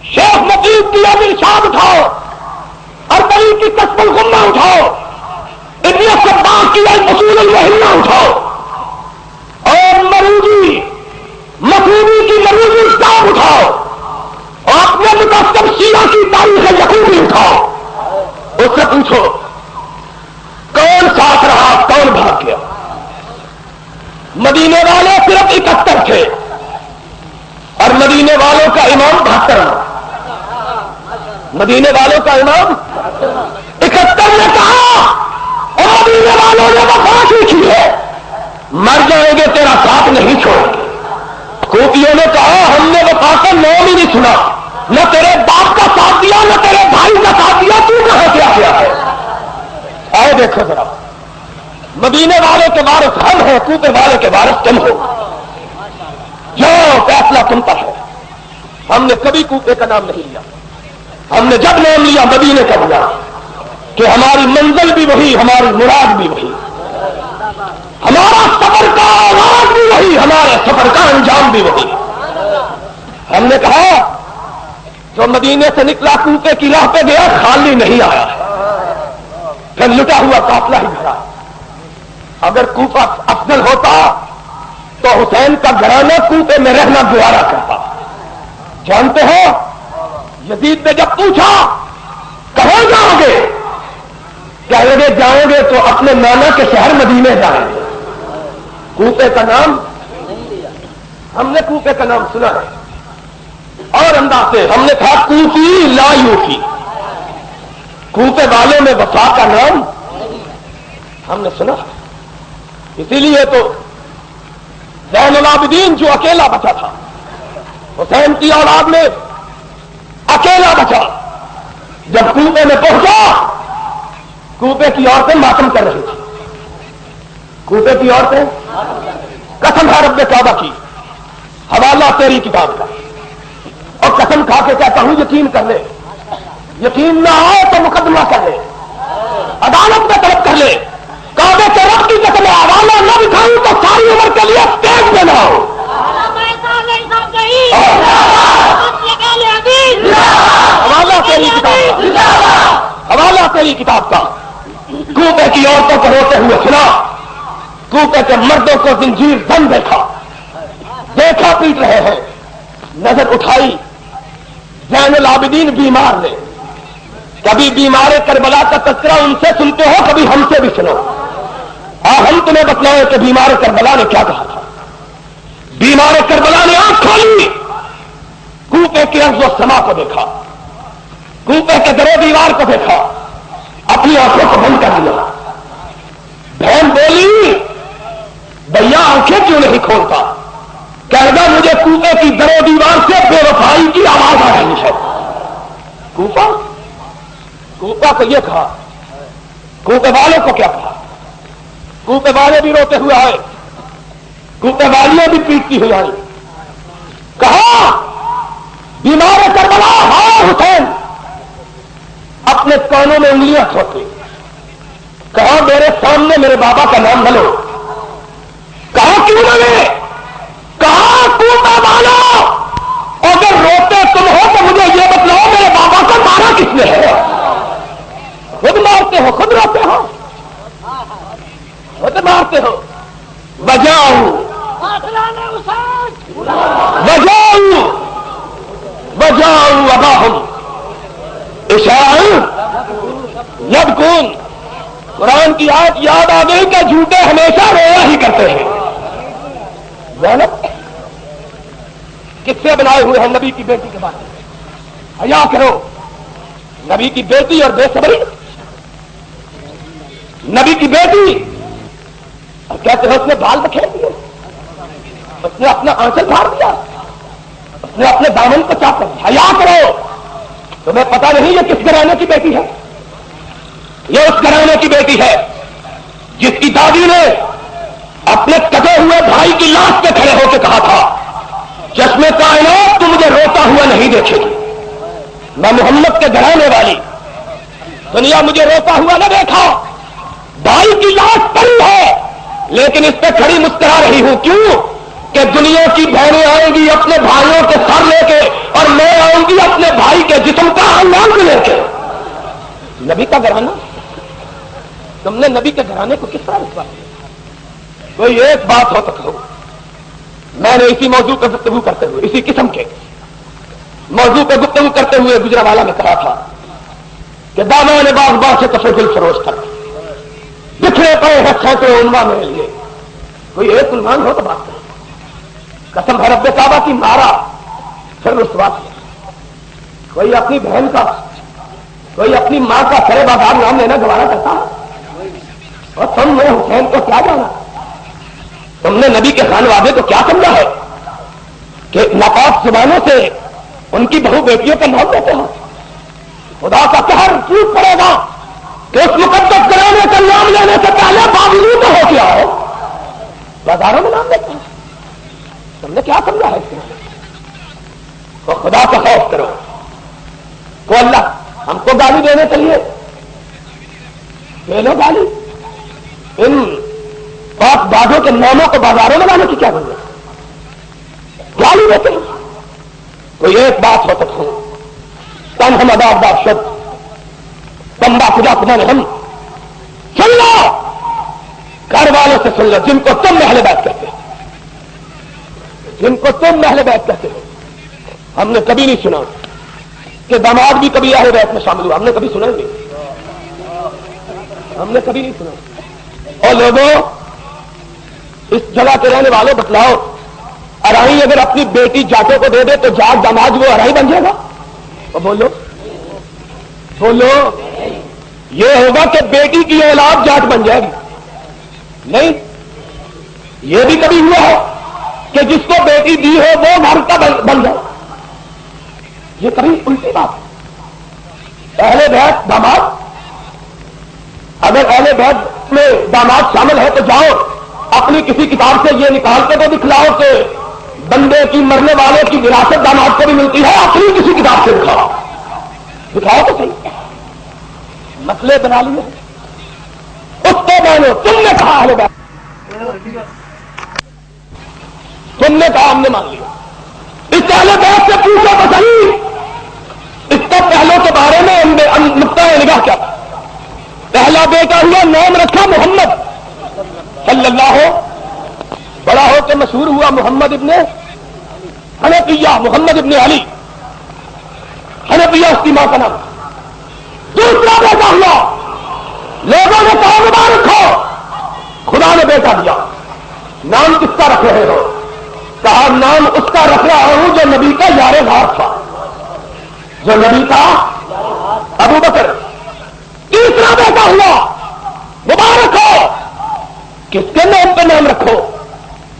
[SPEAKER 3] شیخ مجید کی ابن شاد اٹھاؤ اربعین کی کشف الغمہ اٹھاؤ ابن صباح کی اصول المحلہ اٹھاؤ اور مروزی مصوری کی مروزی کتاب اٹھاؤ اور اپنے متاثر شیعہ کی تاریخ یعقوبی اٹھاؤ اس سے پوچھو کون ساتھ رہا کون بھاگ گیا مدینے والے صرف 71 تھے اور مدینے والوں کا امام 72 مدینے والوں کا امام 71 نے کہا اور مدینے والوں نے وفا کی ہے مر جائیں گے تیرا ساتھ نہیں چھوڑیں گے کوپیوں نے کہا ہم نے وفا کا نام ہی نہیں سنا نہ تیرے باپ کا ساتھ دیا نہ تیرے بھائی کا ساتھ دیا تو کہاں سے آ گیا ہے آئے دیکھو ذرا مدینے والے کے وارث ہم ہیں کوپے والے کے وارث تم ہو جاؤ فیصلہ تم پر ہے ہم نے کبھی کوپے کا نام نہیں لیا ہم نے جب نام لیا مدینے کا لیا کہ ہماری منزل بھی وہی ہماری مراد بھی وہی ہمارا سفر کا آغاز بھی وہی ہمارے سفر کا انجام بھی وہی ہم نے کہا جو مدینے سے نکلا کوپے کی راہ پہ گیا خالی نہیں آیا پھر لٹا ہوا قافلہ ہی بھرا اگر کوفہ افضل ہوتا تو حسین کا گھرانہ کوفے میں رہنا گوارا کرتا جانتے ہو یزید نے جب پوچھا کہاں جاؤ گے کہہ لگے جاؤ گے تو اپنے نانا کے شہر مدینے جائیں گے کوفے کا نام ہم نے کوفے کا نام سنا ہے اور انداز سے ہم نے کہا کوفی لا یوفی کوفے والوں میں وفا کا نام ہم نے سنا اسی لیے تو زین العابدین جو اکیلا بچا تھا حسین کی اولاد میں اکیلا بچا جب کوفے میں پہنچا کوفے کی عورتیں ماتم کر رہی تھی کوفے کی عورتیں قسم ہے رب کعبہ کی حوالہ تیری کتاب کا اور قسم کھا کے کہتا ہوں یقین کر لے یقین نہ آئے تو مقدمہ کر لے عدالت میں طلب کر لے کعبے کے رب کی قسم حوالہ نہ دکھاؤں تو ساری عمر کے لیے اسٹیج میں نہ ہو حوالہ تیری کتاب کا حوالہ تیری کتاب کا کوفے کی عورتوں کو روتے ہوئے سنا کوفے کے مردوں کو زنجیر بند دیکھا پیٹ رہے ہیں نظر اٹھائی زین العابدین بیمار نے کبھی بیمار کربلا کا تذکرہ ان سے سنتے ہو کبھی ہم سے بھی سنو ہم تمہیں بتلائیں کہ بیمار کربلا نے کیا کہا تھا بیمار کربلا نے آنکھ کھولی کوفے کی عرض و سما کو دیکھا کوفے کے در و دیوار کو دیکھا اپنی آنکھوں کو بند کر دیا بہن بولی بھیا آنکھیں کیوں نہیں کھولتا کہہ گا مجھے کوفے کی در و دیوار سے بے وفائی کی آواز آ رہی ہے کوفہ کو یہ کہا کوفے والوں کو کیا کہا کوفے والے بھی روتے ہوئے آئے کوفے والیاں بھی پیٹتی ہوئی آئی کہا بیمار کربلا ہاں حسین اپنے کانوں میں انگلیاں کھوتے کہا میرے سامنے میرے بابا کا نام بلو کہا کیوں نہ کہا کوفہ والو اگر روتے تم ہو تو مجھے یہ بتلاؤ میرے بابا کو مارا کس نے ہے خود مارتے ہو خود روتے ہو خود مارتے ہو بجاؤ بجاؤ بجاؤ اباہم عشاء یبکون قرآن کی آیت یاد آ گئی کہ جھوٹے ہمیشہ رویا ہی کرتے ہیں کس سے بنائے ہوئے ہیں نبی کی بیٹی کے بارے میں حیا کرو نبی کی بیٹی اور بے صبری نبی کی بیٹی اور کہتے ہیں اس نے بال بکھیر دیے اس نے اپنا آنچل پھاڑ دیا, اس نے اپنے دامن کو چاپ کر دیا. حیا کرو, تمہیں پتا نہیں یہ کس گھرانے کی بیٹی ہے؟ یہ اس گھرانے کی بیٹی ہے جس کی دادی نے اپنے کٹے ہوئے بھائی کی لاش پہ کھڑے ہو کے کہا تھا, چشمے کائنات تو مجھے روتا ہوا نہیں دیکھے گی, میں محمد کے گھرانے والی, دنیا مجھے روتا ہوا نہ دیکھا. بھائی کی لاش پڑی ہے لیکن اس پہ کھڑی مسکرا رہی ہوں. کیوں کہ دنیا کی بہنیں آئیں گی اپنے بھائیوں کے سر لے کے, اور میں آؤں گی اپنے بھائی کے جسم کا انگ لے کے. نبی کا گھرانہ, تم نے نبی کے گھرانے کو کس طرح رسوا کیا؟ کوئی ایک بات ہو سکتا ہو. میں نے اسی موضوع پہ گفتگو کرتے ہوئے, اسی قسم کے موضوع پہ گفتگو کرتے ہوئے گجرانوالہ میں کہا تھا کہ دامان باغ باغ سے تفضل فروش تک بکھرے پڑے ہیں سینکڑوں عنوان میرے لیے. کوئی ایک عنوان ہو تو بات کرو. قسم ہے رب کعبہ کی مارا پھر رسوا کیا. کوئی اپنی بہن کا, کوئی اپنی ماں کا سرے بازار نام لینا گوارا کرتا ہے؟ اور تم نے حسین کو کیا جانا؟ تم نے نبی کے خانوادے کو کیا سمجھا ہے کہ ناپاک زبانوں سے ان کی بہو بیٹیوں کا نام لیتے ہیں؟ خدا کا قہر ٹوٹ پڑے گا کہ اس مقدس گھرانے کا نام لینے سے پہلے باوجود ہو کیا ہو بازاروں میں نام لیتے ہیں. تم نے کیا سمجھا ہے اس میں؟ تو خدا کا خوف کرو. کو اللہ ہم کو گالی دینے کے لیے لے لو گالی. ان پاک بازوں کے ناموں کو بازاروں میں لانے کی کیا ضرورت؟ گالی دیتے ہیں. کوئی ایک بات ہو سکتا ہوں, تن ہم اداب شد تمبا خدا خدا نے ہم سن لو, گھر والوں سے سن لو جن کو تم اہل بیت کہتے ہو, جن کو تم اہل بیت کہتے ہو. ہم نے کبھی نہیں سنا کہ داماد بھی کبھی اہل بیت میں شامل ہوا. ہم نے کبھی سنا نہیں, ہم نے کبھی نہیں سنا. اور لوگوں, اس جگہ کے رہنے والوں بتلاؤ, ارائی اگر اپنی بیٹی جاتوں کو دے دے تو جات داماد وہ ارائی بن جائے گا؟ اور بولو بولو, یہ ہوگا کہ بیٹی کی اولاد جات بن جائے گی. نہیں, یہ بھی کبھی ہوا ہے کہ جس کو بیٹی دی ہو وہ گھر کا بن جائے. یہ کبھی الٹی بات ہے. اہل بیت داماد, اگر اہل بیت میں داماد شامل ہے تو جاؤ اپنی کسی کتاب سے یہ نکال کے تو دکھلاؤ کہ بندے کی مرنے والے کی وراثت داماد کو بھی ملتی ہے. اپنی کسی کتاب سے دکھاؤ, دکھاؤ تو صحیح. مسئلے بنا لیے اس کو مانو. تم نے کہا اہل بیت, تم نے کہا ہم نے مان لیا. اس اہل بیت سے پوچھو تو صحیح, اس کا پہلوں کے بارے میں نقطۂ نگاہ کیا تھا؟ پہلا بیٹا ہوا, نام رکھا محمد صلی اللہ ہو, بڑا ہو کے مشہور ہوا محمد ابن حنفیہ, محمد ابن علی حنفیہ اس کی ماں کا نام. دوسرا بیٹا ہوا, لوگوں نے کہا مبارک ہو, خدا نے بیٹا دیا. نام کس کا رکھ رہے ہو؟ کہا نام اس کا رکھ رہا ہوں جو نبی کا یار غار تھا, جو نبی کا ابو بکر. تیسرا بیٹا ہوا, مبارک ہو, کس کے نام پہ نام رکھو؟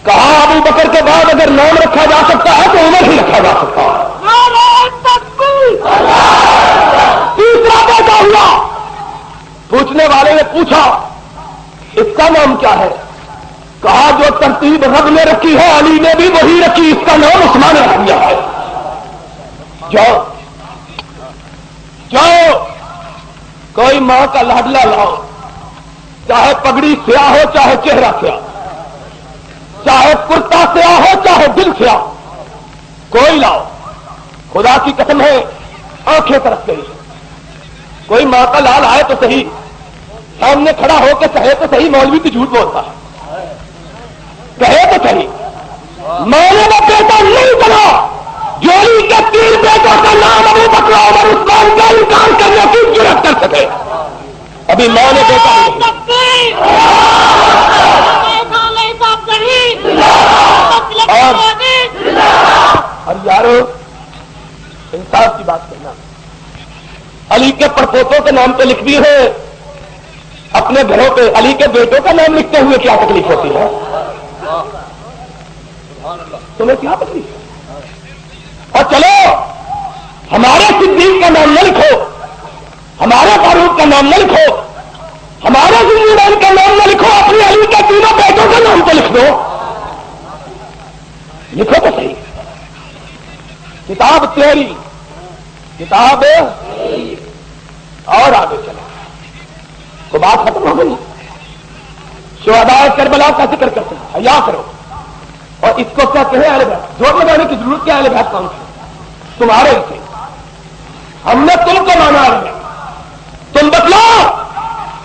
[SPEAKER 3] کہا ابو بکر کے بعد اگر نام رکھا جا سکتا ہے تو عمر ہی رکھا جا سکتا ہے. تیسرا بیٹا ہوا, پوچھنے والے نے پوچھا اس کا نام کیا ہے؟ کہا جو ترتیب رب نے رکھی ہے علی نے بھی وہی رکھی, اس کا نام عثمان رکھ دیا ہے. جاؤ جاؤ, کوئی ماں کا لاڈلا لاؤ, چاہے پگڑی سیاہ ہو چاہے چہرہ سیاہ, چاہے کرتا سیاہ ہو چاہے دل سیاہ, کوئی لاؤ. خدا کی قسم ہے آنکھیں ترس گئی. کوئی ماں کا لال آئے تو صحیح, سامنے کھڑا ہو کے کہے تو صحیح مولوی کی جھوٹ بولتا ہے, کہے تو صحیح. میں نے وہ بیٹا نہیں بنا جو علی کے 3 بیٹوں کا نام ابو بکر عمر عثمان کا انکار کرنے کی جرات کر سکے. ابھی میں نے بیٹا اور یارو انصاف کی بات کرنا, علی کے پڑپوتوں کے نام پہ لکھ دی ہے, اپنے گھروں پہ علی کے بیٹوں کا نام لکھتے ہوئے کیا تکلیف ہوتی ہے؟ تمہیں کیا تکلیف ہے؟ اور چلو ہمارے صدیق کا نام نہ لکھو، ہمارے فاروق کا نام نہ لکھو، ہمارے ذمہ کا نام نہ لکھو، اپنے علی کے تینوں بیٹوں کا نام تو لکھ دو، لکھو تو صحیح۔ کتاب تیری، کتاب اور آگے چلے تو بات ختم ہو گئی۔ شہداء کربلا کا ذکر کرتے ہیں، حیا کرو، اور اس کو کہتے ہیں اہل بیت۔ جوڑ لگانے کی ضرورت کیا؟ اہل بیت کون تھے؟ تمہارے ہی تھے، ہم نے تم کو مانا ہے، تم بتلاؤ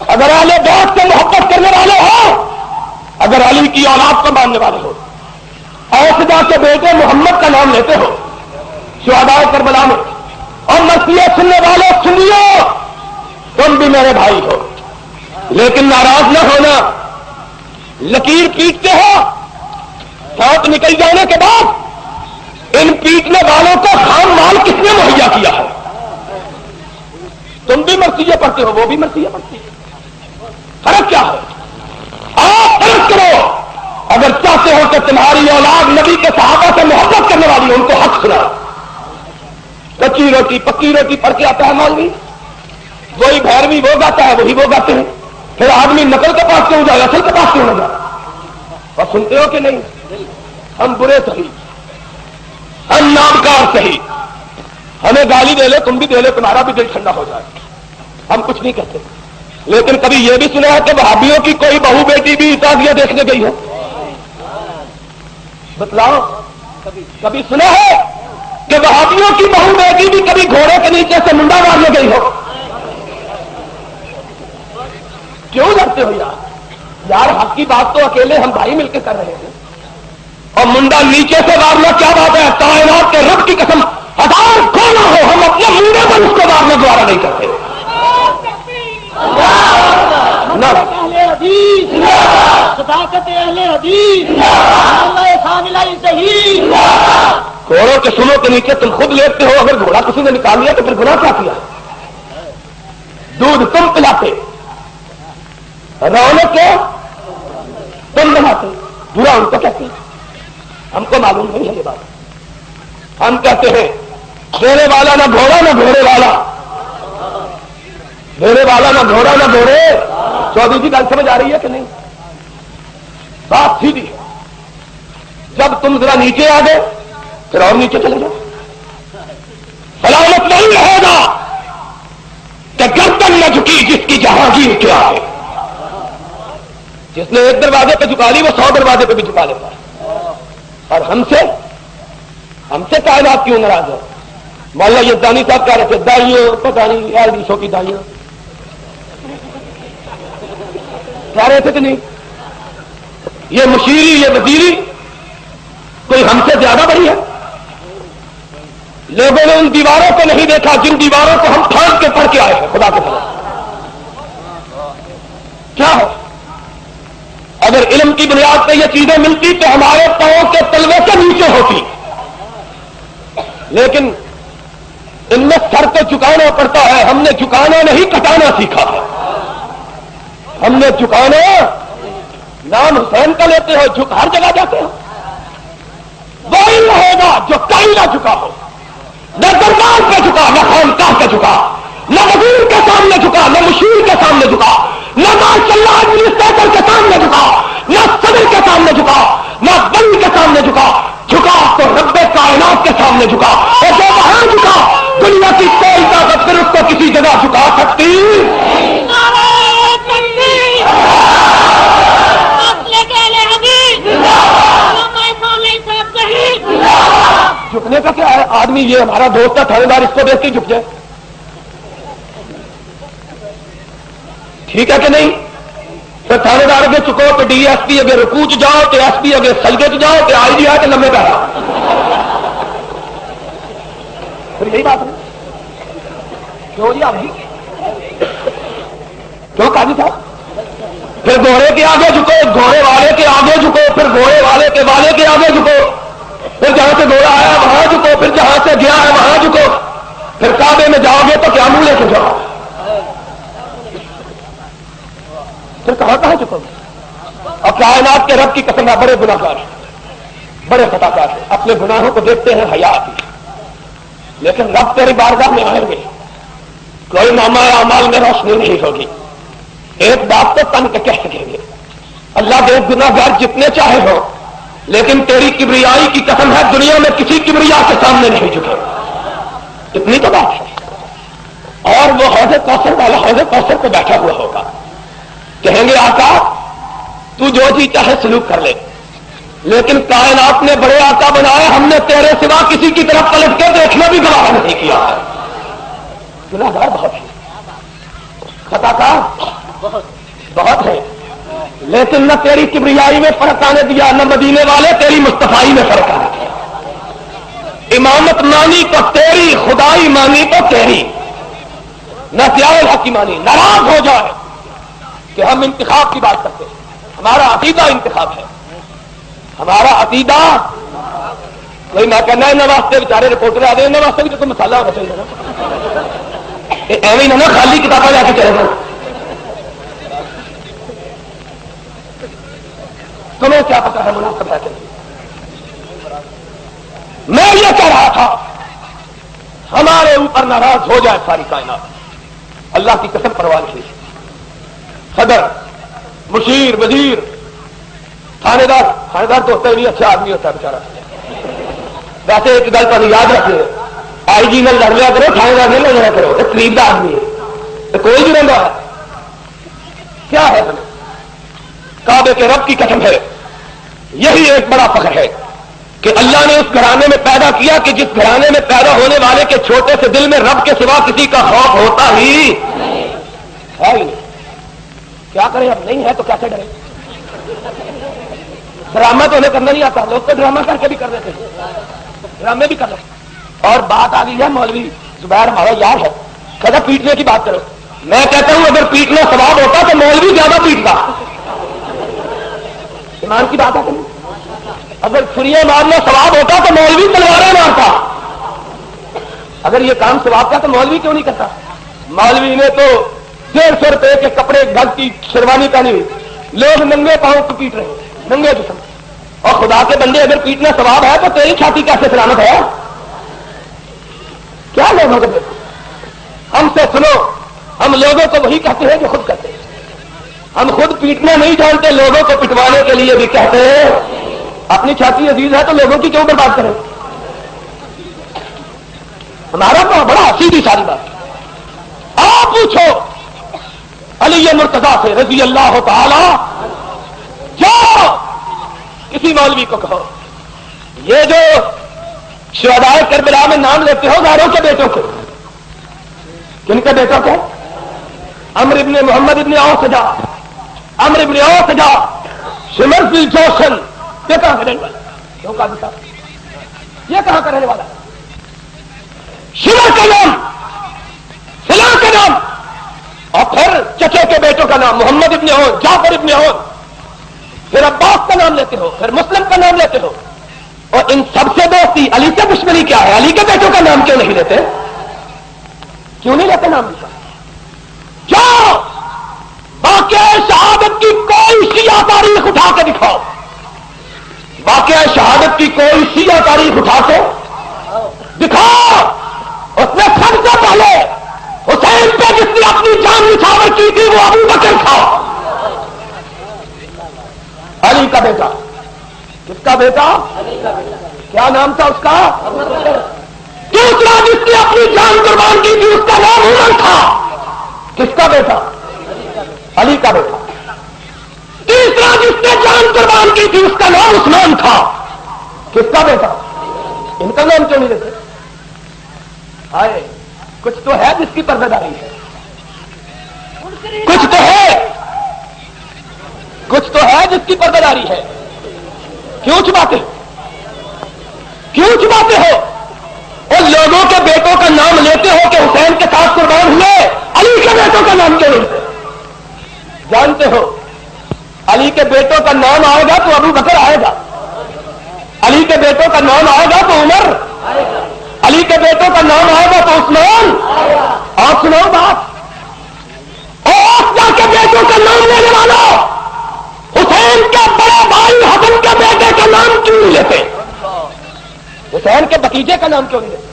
[SPEAKER 3] اگر اہل بیت سے محبت کرنے والے ہو، اگر علی کی اولاد کو ماننے والے ہو، اوسدا کے بیٹے محمد کا نام لیتے ہو شہداء کربلا میں، اور نصیحت سننے والے سنیو، تم بھی میرے بھائی ہو، لیکن ناراض نہ ہونا، لکیر پیٹتے ہو، سانپ نکل جانے کے بعد ان پیٹنے والوں کو خام مال کس نے مہیا کیا ہے؟ تم بھی مرثیہ پڑھتے ہو، وہ بھی مرثیہ پڑھتے ہیں، فرق کیا ہے؟ آپ فرق کرو، اگر چاہتے ہو کہ تمہاری اولاد نبی کے صحابہ سے محبت کرنے والی ہو، ان کو حق سنا۔ کچی روٹی پکی روٹی پڑھ کے آتا ہے مولوی، وہی بھیروی وہ گاتا ہے، وہی وہ گاتے ہیں، پھر آدمی نقل کے پاس کیوں جائے، اصل کے پاس کیوں نہ جائے؟ اور سنتے ہو کہ نہیں؟ ہم برے صحیح، ہم نامکار صحیح، ہمیں گالی دے لے، تم بھی دے لے، تمہارا بھی دل ٹھنڈا ہو جائے، ہم کچھ نہیں کہتے۔ لیکن کبھی یہ بھی سنا ہے کہ وہابیوں کی کوئی بہو بیٹی بھی تعزیہ دیکھنے گئی ہو؟ بتلاؤ، کبھی سنا ہے کہ وہابیوں کی بہو بیٹی بھی کبھی گھوڑے کے نیچے سے منڈا مارنے گئی ہو؟ کیوں لڑتے ہو یار؟ یار حق کی بات تو اکیلے ہم بھائی مل کے کر رہے ہیں، اور منڈا نیچے سے مارنا کیا بات ہے؟ کائنات کے رب کی قسم، ہزار کھونا ہو، ہم اپنے منڈے پر اس کو مارنے دوبارہ نہیں کرتے۔
[SPEAKER 2] اہل حدیث، صداقت اہل حدیث، صحیح۔
[SPEAKER 3] گھوڑوں کے سنوں کے نیچے تم خود لیٹتے ہو، اگر گھوڑا کسی نے نکال لیا تو پھر گناہ کیا کیا؟ دودھ تم پلاتے، رونق کے تم بناتے، برا ان کو کہتے ہیں، ہم کو معلوم نہیں ہے یہ بات۔ ہم کہتے ہیں دینے والا نہ گھوڑا نہ گھوڑے والا، دینے والا نہ گھوڑا نہ گھوڑے۔ چودھری جی گل سمجھ آ رہی ہے کہ نہیں؟ بات سیدھی ہے، جب تم ذرا نیچے آ گئے پھر اور نیچے چلے جاؤ، سلامت نہیں رہے گا کہ گردن نہ جھکی جس کی جہانگیر کیا ہے۔ جس نے ایک دروازے پہ جھکا لی وہ 100 دروازے پہ بھی جھکا لیتا ہے۔ اور ہم سے کائنات کیوں ناراض ہے؟ مولانا یزدانی صاحب کہہ رہے تھے دائیوں پتہ نہیں ایلڈیسوں کی دائیوں، کہہ رہے تھے کہ نہیں؟ یہ مشیری یہ وزیری کوئی ہم سے زیادہ بڑی ہے؟ لوگوں نے ان دیواروں کو نہیں دیکھا جن دیواروں کو ہم پھاڑ کے پڑھ کے آئے ہیں۔ خدا کے ساتھ کیا ہے؟ اگر علم کی بنیاد پہ یہ چیزیں ملتی تو ہمارے پاؤں کے تلوے سے نیچے ہوتی، لیکن ان میں سر کو جھکانا پڑتا ہے۔ ہم نے جھکانا نہیں کٹانا سیکھا ہے، ہم نے جھکانا، نام حسین کا لیتے ہو، جھک ہر جگہ جاتے ہو، وہی رہے گا جو کہیں نہ جھکا ہو، نہ دربار پہ جھکا، نہ خانقاہ پہ جھکا، نہ وزیر کے سامنے جھکا، نہ مشیر کے سامنے جھکا، نہ ماشاءاللہ ایڈمنسٹریٹر کے سامنے جھکا، نہ صدر کے سامنے جھکا، نہ بلی کے سامنے جھکا، جھکا تو رب کائنات کے سامنے جھکا، اور جو وہاں جھکا دنیا کی کوئی طاقت پھر اس کو کسی جگہ جھکا سکتی۔ جھکنے کا کیا ہے؟ آدمی یہ ہمارا دوست ہے تھانے دار، اس کو دیکھ کے جھک جائے، ٹھیک ہے کہ نہیں؟ پھر تھانے دار اگے چکو تو ڈی ایس پی اگے رکوع چ جاؤ، تو ایس پی اگے سجدے چ جاؤ، تو آئی جی آئے تو لمبے پہ پھر یہی بات ہے۔ کیوں جی آپ جی کیوں قاضی صاحب؟ پھر گھوڑے کے آگے جھکو، گھوڑے والے کے آگے جھکو، پھر گھوڑے والے کے آگے جھکو، پھر جہاں سے گھوڑا آیا وہاں جھکو، پھر جہاں سے گیا ہے وہاں جھکو، پھر کعبے میں جاؤ گے تو کیا منہ لے کے جاؤ، پھر کہاں جھکو گے؟ اور کائنات کے رب کی قسم ہے بڑے گناہگار ہیں، بڑے خطا کار ہیں، اپنے گناہوں کو دیکھتے ہیں حیا آتی ہے، لیکن رب تیری بارگاہ میں آئیں گے، کوئی نامہ اعمال میں روشنی نہیں ہوگی، ایک بات تو تن کے کہہ سکیں گے اللہ کے گناہ گار جتنے چاہے ہو، لیکن تیری کبریائی کی قسم ہے دنیا میں کسی کبریا کے سامنے نہیں جھکے، اتنی تو بات ہے۔ اور وہ حوض کوثر والا حوض کوثر پہ بیٹھا ہوا ہوگا، کہیں گے آقا تو جو جی چاہے سلوک کر لے، لیکن کائنات نے بڑے آقا بنائے، ہم نے تیرے سوا کسی کی طرف پلٹ کے دیکھنا بھی گوارا نہیں کیا ہے۔ گناہگار بہت ہے، خطا کار بہت ہے، لیکن نہ تیری کبریائی میں فرق آنے دیا، نہ مدینے والے تیری مصطفائی میں فرق آنے دیا۔ امامت مانی تو تیری، خدائی مانی تو تیری، نہ ضیاء الحق کی مانی، ناراض ہو جائے کہ ہم انتخاب کی بات کرتے ہیں، ہمارا عقیدہ انتخاب ہے، ہمارا عقیدہ کوئی نہ کہنا ہے، نہ واسطے بیچارے رپورٹر آ گئے، نہ واسطے بھی تو کوئی مسالہ ہونا چاہیے نا، ایویں نہ خالی کتابیں لے کے چلے گئے۔ تمہیں کیا پتا ہے مناسب ہے کہ میں یہ کہہ رہا تھا ہمارے اوپر ناراض ہو جائے ساری کائنات، اللہ کی قسم پرواہ نہیں، صدر، مشیر، وزیر، تھانے دار تو ہوتا ہی نہیں، اچھا آدمی ہوتا ہے بیچارہ۔ ویسے ایک گل تو یاد رکھیے، آئی جی نے لڑ لیا کرو، تھانے دار نہیں لڑا کرو، ایک قریب کا آدمی ہے تو کوئی بھی رہتا ہے، کیا ہے ہمیں کعبے کے رب کی قسم ہے، یہی ایک بڑا فخر ہے کہ اللہ نے اس گھرانے میں پیدا کیا کہ جس گھرانے میں پیدا ہونے والے کے چھوٹے سے دل میں رب کے سوا کسی کا خوف ہوتا ہی ہے ہی نہیں۔ کیا کرے اب نہیں ہے تو کیسے ڈرے؟ ڈرامہ تو انہیں کرنا نہیں آتا، لوگ تو ڈرامہ کر کے بھی کر دیتے ہیں، ڈرامے بھی کر رہے۔ اور بات آ گئی ہے مولوی زبیر ہمارا یار ہے، کہتا پیٹنے کی بات کرو، میں کہتا ہوں اگر پیٹنا ثواب ہوتا تو مولوی زیادہ پیٹتا، ایمان کی بات ہے کہ اگر چھریاں مارنا ثواب ہوتا تو مولوی تلواریں مارتا، اگر یہ کام ثواب کا تو مولوی کیوں نہیں کرتا؟ مولوی نے تو 150 روپے کے کپڑے گھر کی شیروانی پہنی ہوئی، لوگ ننگے پاؤں کو پیٹ رہے ہیں، ننگے جسم، اور خدا کے بندے اگر پیٹنا ثواب ہے تو تیری چھاتی کیسے سلامت ہے؟ کیا لوگوں کو دیکھو، ہم سے سنو، ہم لوگوں کو وہی کہتے ہیں جو خود کرتے ہیں، ہم خود پیٹنا نہیں جانتے، لوگوں کو پٹوانے کے لیے بھی کہتے ہیں، اپنی چھاتی عزیز ہے تو لوگوں کی کیوں برباد کریں؟ ہمارا تو بڑا سیدھی ساری بات۔ آپ پوچھو علی مرتضیٰ سے رضی اللہ تعالی، جو کسی مولوی کو کہو یہ جو شہداء کربلا میں نام لیتے ہو غیروں کے بیٹوں کے، کن کے بیٹوں کے؟ عمرو ابن محمد ابن عوف جا، عمرو ابن عوف جا، شمر بن جوشن، یہ کہاں کا رہنے والا؟ کیوں کہا دیتا یہ کہاں کا رہنے والا؟ شمر کا نام، فلاں کا نام، اور پھر چچے کے بیٹوں کا نام محمد ابن عوف، جعفر ابن عوف، پھر عباس کا نام لیتے ہو، پھر مسلم کا نام لیتے ہو، اور ان سب سے دوستی، علی سے دشمنی کیا ہے؟ علی کے بیٹوں کا نام کیوں نہیں لیتے؟ کیوں نہیں لیتے نام لکھا؟ کیوں؟ واقعہ شہادت کی کوئی شیعہ تاریخ اٹھا کے دکھاؤ، واقعہ شہادت کی کوئی شیعہ تاریخ اٹھا کے دکھاؤ، اس میں سب سے پہلے حسین پہ جس نے اپنی جان نچھاور کی تھی وہ ابو بکر تھا، علی کا بیٹا۔ کس کا بیٹا؟ کیا نام تھا اس کا؟ دوسرا جس نے اپنی جان قربان کی تھی اس کا نام عمر تھا، کس کا بیٹا؟ علی کا بیٹا۔ تیسرا جس نے جان قربان کی تھی اس کا نام عثمان تھا، کس کا بیٹا؟ ان کا نام کیوں نہیں لیتے؟ ہائے، کچھ تو ہے جس کی پردہ داری ہے، کچھ تو ہے، کچھ تو ہے جس کی پردہ داری ہے، کیوں چھپاتے کیوں چھپاتے ہو؟ اور لوگوں کے بیٹوں کا نام لیتے ہو کہ حسین کے ساتھ قربان ہوئے، علی کے بیٹوں کا نام کیوں لیتے؟ جانتے ہو علی کے بیٹوں کا نام آئے گا تو ابو بکر آئے گا، علی کے بیٹوں کا نام آئے گا تو عمر، علی کے بیٹوں کا نام آئے گا تو عثمان۔ اور سنو بات، اور کے بیٹوں کا نام لینے والا حسین کے بڑے بھائی حسن کے بیٹے کا نام کیوں نہیں لیتے؟ حسین کے بھتیجے کا نام کیوں نہیں لیتے؟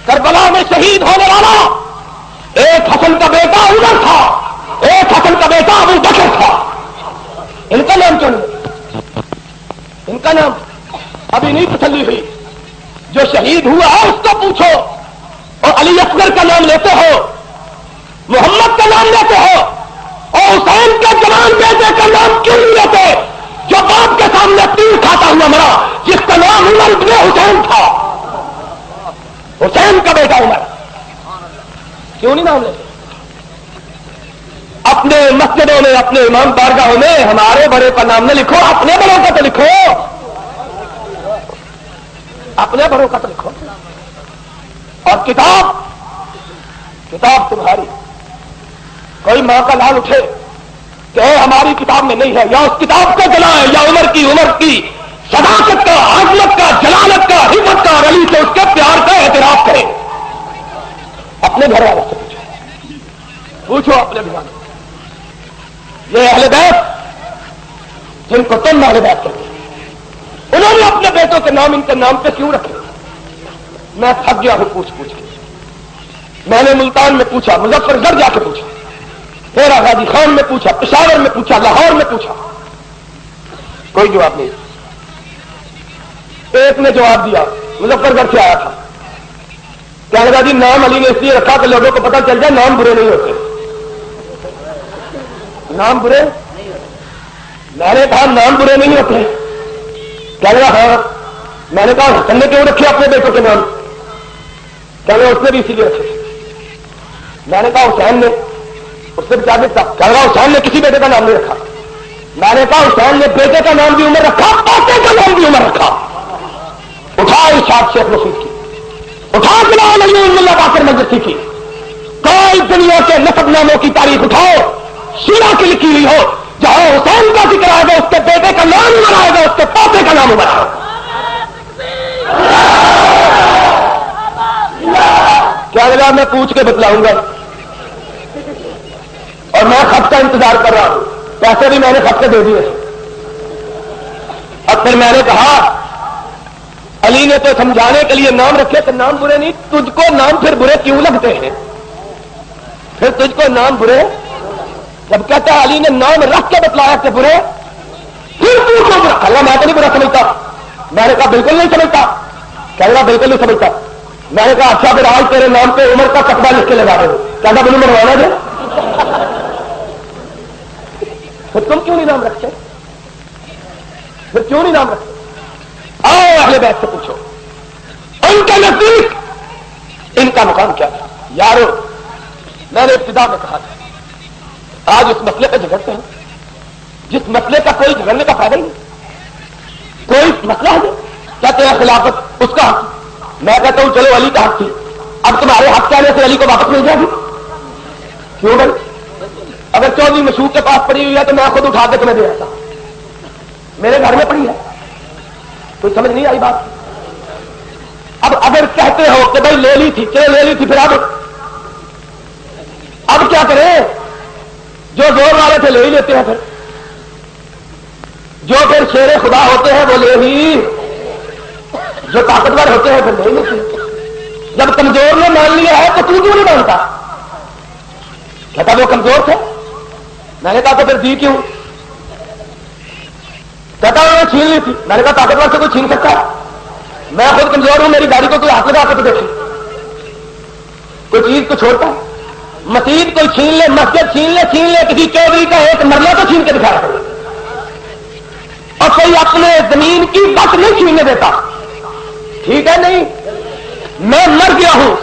[SPEAKER 3] کربلا میں شہید ہونے والا ایک حسن کا بیٹا عمر تھا، ایک حسن کا بیٹا ابو بکر تھا، ان کا نام کیوں نہیں؟ ان کا نام ابھی نہیں تسلی ہوئی. جو شہید ہوا ہے اس کو پوچھو. اور علی اصغر کا نام لیتے ہو، محمد کا نام لیتے ہو، اور حسین کے جوان بیٹے کا نام کیوں نہیں لیتے جو باپ کے سامنے تیر کھاتا ہوا مرا، جس کا نام عمر ابن حسین تھا؟ حسین کا بیٹا عمر کیوں نہیں نام لیتے؟ اپنے مسجدوں میں، اپنے امام بارگاہوں میں ہمارے بڑے کا نام نہ لکھو، اپنے بڑوں کا تو لکھو، اپنے بڑوں کا تو لکھو. اور کتاب تمہاری، کوئی ماں کا لال اٹھے کہ ہماری کتاب میں نہیں ہے، یا اس کتاب کو جلائے، یا عمر کی صداقت کا، عظمت کا، جلالت کا، حکمت کا، اور علی سے اس کے پیار کا اعتراف کرے. اپنے گھر والوں سے پوچھو اپنے گھر والوں. یہ اہل بیت جن کو تم اہل بیت کہتے ہیں، انہوں نے اپنے بیٹوں کے نام ان کے نام پہ کیوں رکھے؟ میں تھک گیا ہوں پوچھ کے. میں نے ملتان میں پوچھا، مظفر گڑھ جا کے پوچھا، میرا غازی خان میں پوچھا، پشاور میں پوچھا، لاہور میں پوچھا، کوئی جواب نہیں. ایک نے جواب دیا، مظفر گڑھ سے آیا تھا، کہنے لگا جی نام علی نے اس لیے رکھا کہ لوگوں کو پتہ چل جائے نام برے نہیں ہوتے. نام برے؟ میں نے کہا نام برے نہیں ہوتے. کہنے لگا ہاں. میں نے کہا حسن نے کیوں رکھے اپنے بیٹوں کے نام؟ کہنے لگا اس نے بھی اسی لیے رکھے. میں نے کہا حسین نے، اس سے بچا دیتا. کہنے لگا حسین نے کسی بیٹے کا نام نہیں رکھا. میں نے کہا حسین نے بیٹے کا نام بھی عمر رکھا، پوتے کا نام بھی عمر رکھا. اٹھا ارشاد شیخ مفید کی، اٹھا جلال علی اللہ باقر مجلسی کی، کوئی دنیا کے نسب ناموں کی تاریخ اٹھاؤ، شیعہ کی لکھی ہوئی ہو، جہاں حسین کا ذکر آئے گا اس کے بیٹے کا نام عمر آئے گا، اس کے پوتے کا نام عمر آئے گا. کیا لگا میں پوچھ کے بتلاؤں گا، اور میں خط کا انتظار کر رہا ہوں. پیسے بھی میں نے خط کے دے دیے. اب پھر میں نے کہا علی نے تو سمجھانے کے لیے نام رکھے کہ نام برے نہیں، تجھ کو نام پھر برے کیوں لگتے ہیں؟ پھر تجھ کو نام برے جب کہتا ہے علی نے نام رکھ کے بتلایا کہ برے، پھر تو کیوں برا؟ اللہ میں تو نہیں برا سمجھتا. میں نے کہا بالکل نہیں سمجھتا. کہنا بالکل نہیں سمجھتا. میں نے کہا اچھا پھر آج تیرے نام پہ عمر کا تقبہ لکھ کے لگا دے. کہنا بولے مروانا دے. پھر تم کیوں نہیں نام رکھتے؟ پھر کیوں نہیں نام رکھتے؟ آؤ اہل بیت سے پوچھو ان کے نزدیک ان کا مقام کیا تھا. یارو میں نے ابتدا میں کہا تھا آج اس مسئلے پہ جھگڑتے ہیں جس مسئلے کا کوئی جھگڑنے کا فائدہ ہی نہیں. کوئی مسئلہ ہے کہتے ہیں خلافت اس کا حق. میں کہتا ہوں چلو علی کا حق تھی، اب تمہارے حق کہنے سے علی کو واپس مل جائے گی. کیوں بھائی؟ اگر چودھری مشہور کے پاس پڑی ہوئی ہے تو میں خود اٹھا کے تمہیں دے دیتا. میرے گھر میں پڑی ہے، کوئی سمجھ نہیں آئی بات. اب اگر کہتے ہو کہ بھائی لے لی تھی، چلو لے لی تھی، پھر اب کیا کریں؟ جو زور والے تھے لے ہی لیتے ہیں. پھر جو پھر شیر خدا ہوتے ہیں وہ لے ہی، جو طاقتور ہوتے ہیں پھر لے لیتے ہیں. جب کمزور نے مان لیا ہے تو تو کیوں نہیں مانتا؟ کہتا وہ کمزور تھے. میں نے کہا تو پھر دی کیوں؟ کہتا انہوں نے چھین لی تھی. میں نے کہا طاقتور سے کوئی چھین سکتا ہے؟ میں خود کمزور ہوں، میری گاڑی کو کوئی ہاتھ لگا کے تو دیکھے کوئی چیز کو چھوڑتا ہے؟ مسجد کوئی چھین لے، مسجد چھین لے، کسی چودھری کا ایک مرلہ تو چھین کے دکھایا کرے. اور کوئی اپنے زمین کی بس نہیں چھیننے دیتا. ٹھیک ہے نہیں، میں مر گیا ہوں.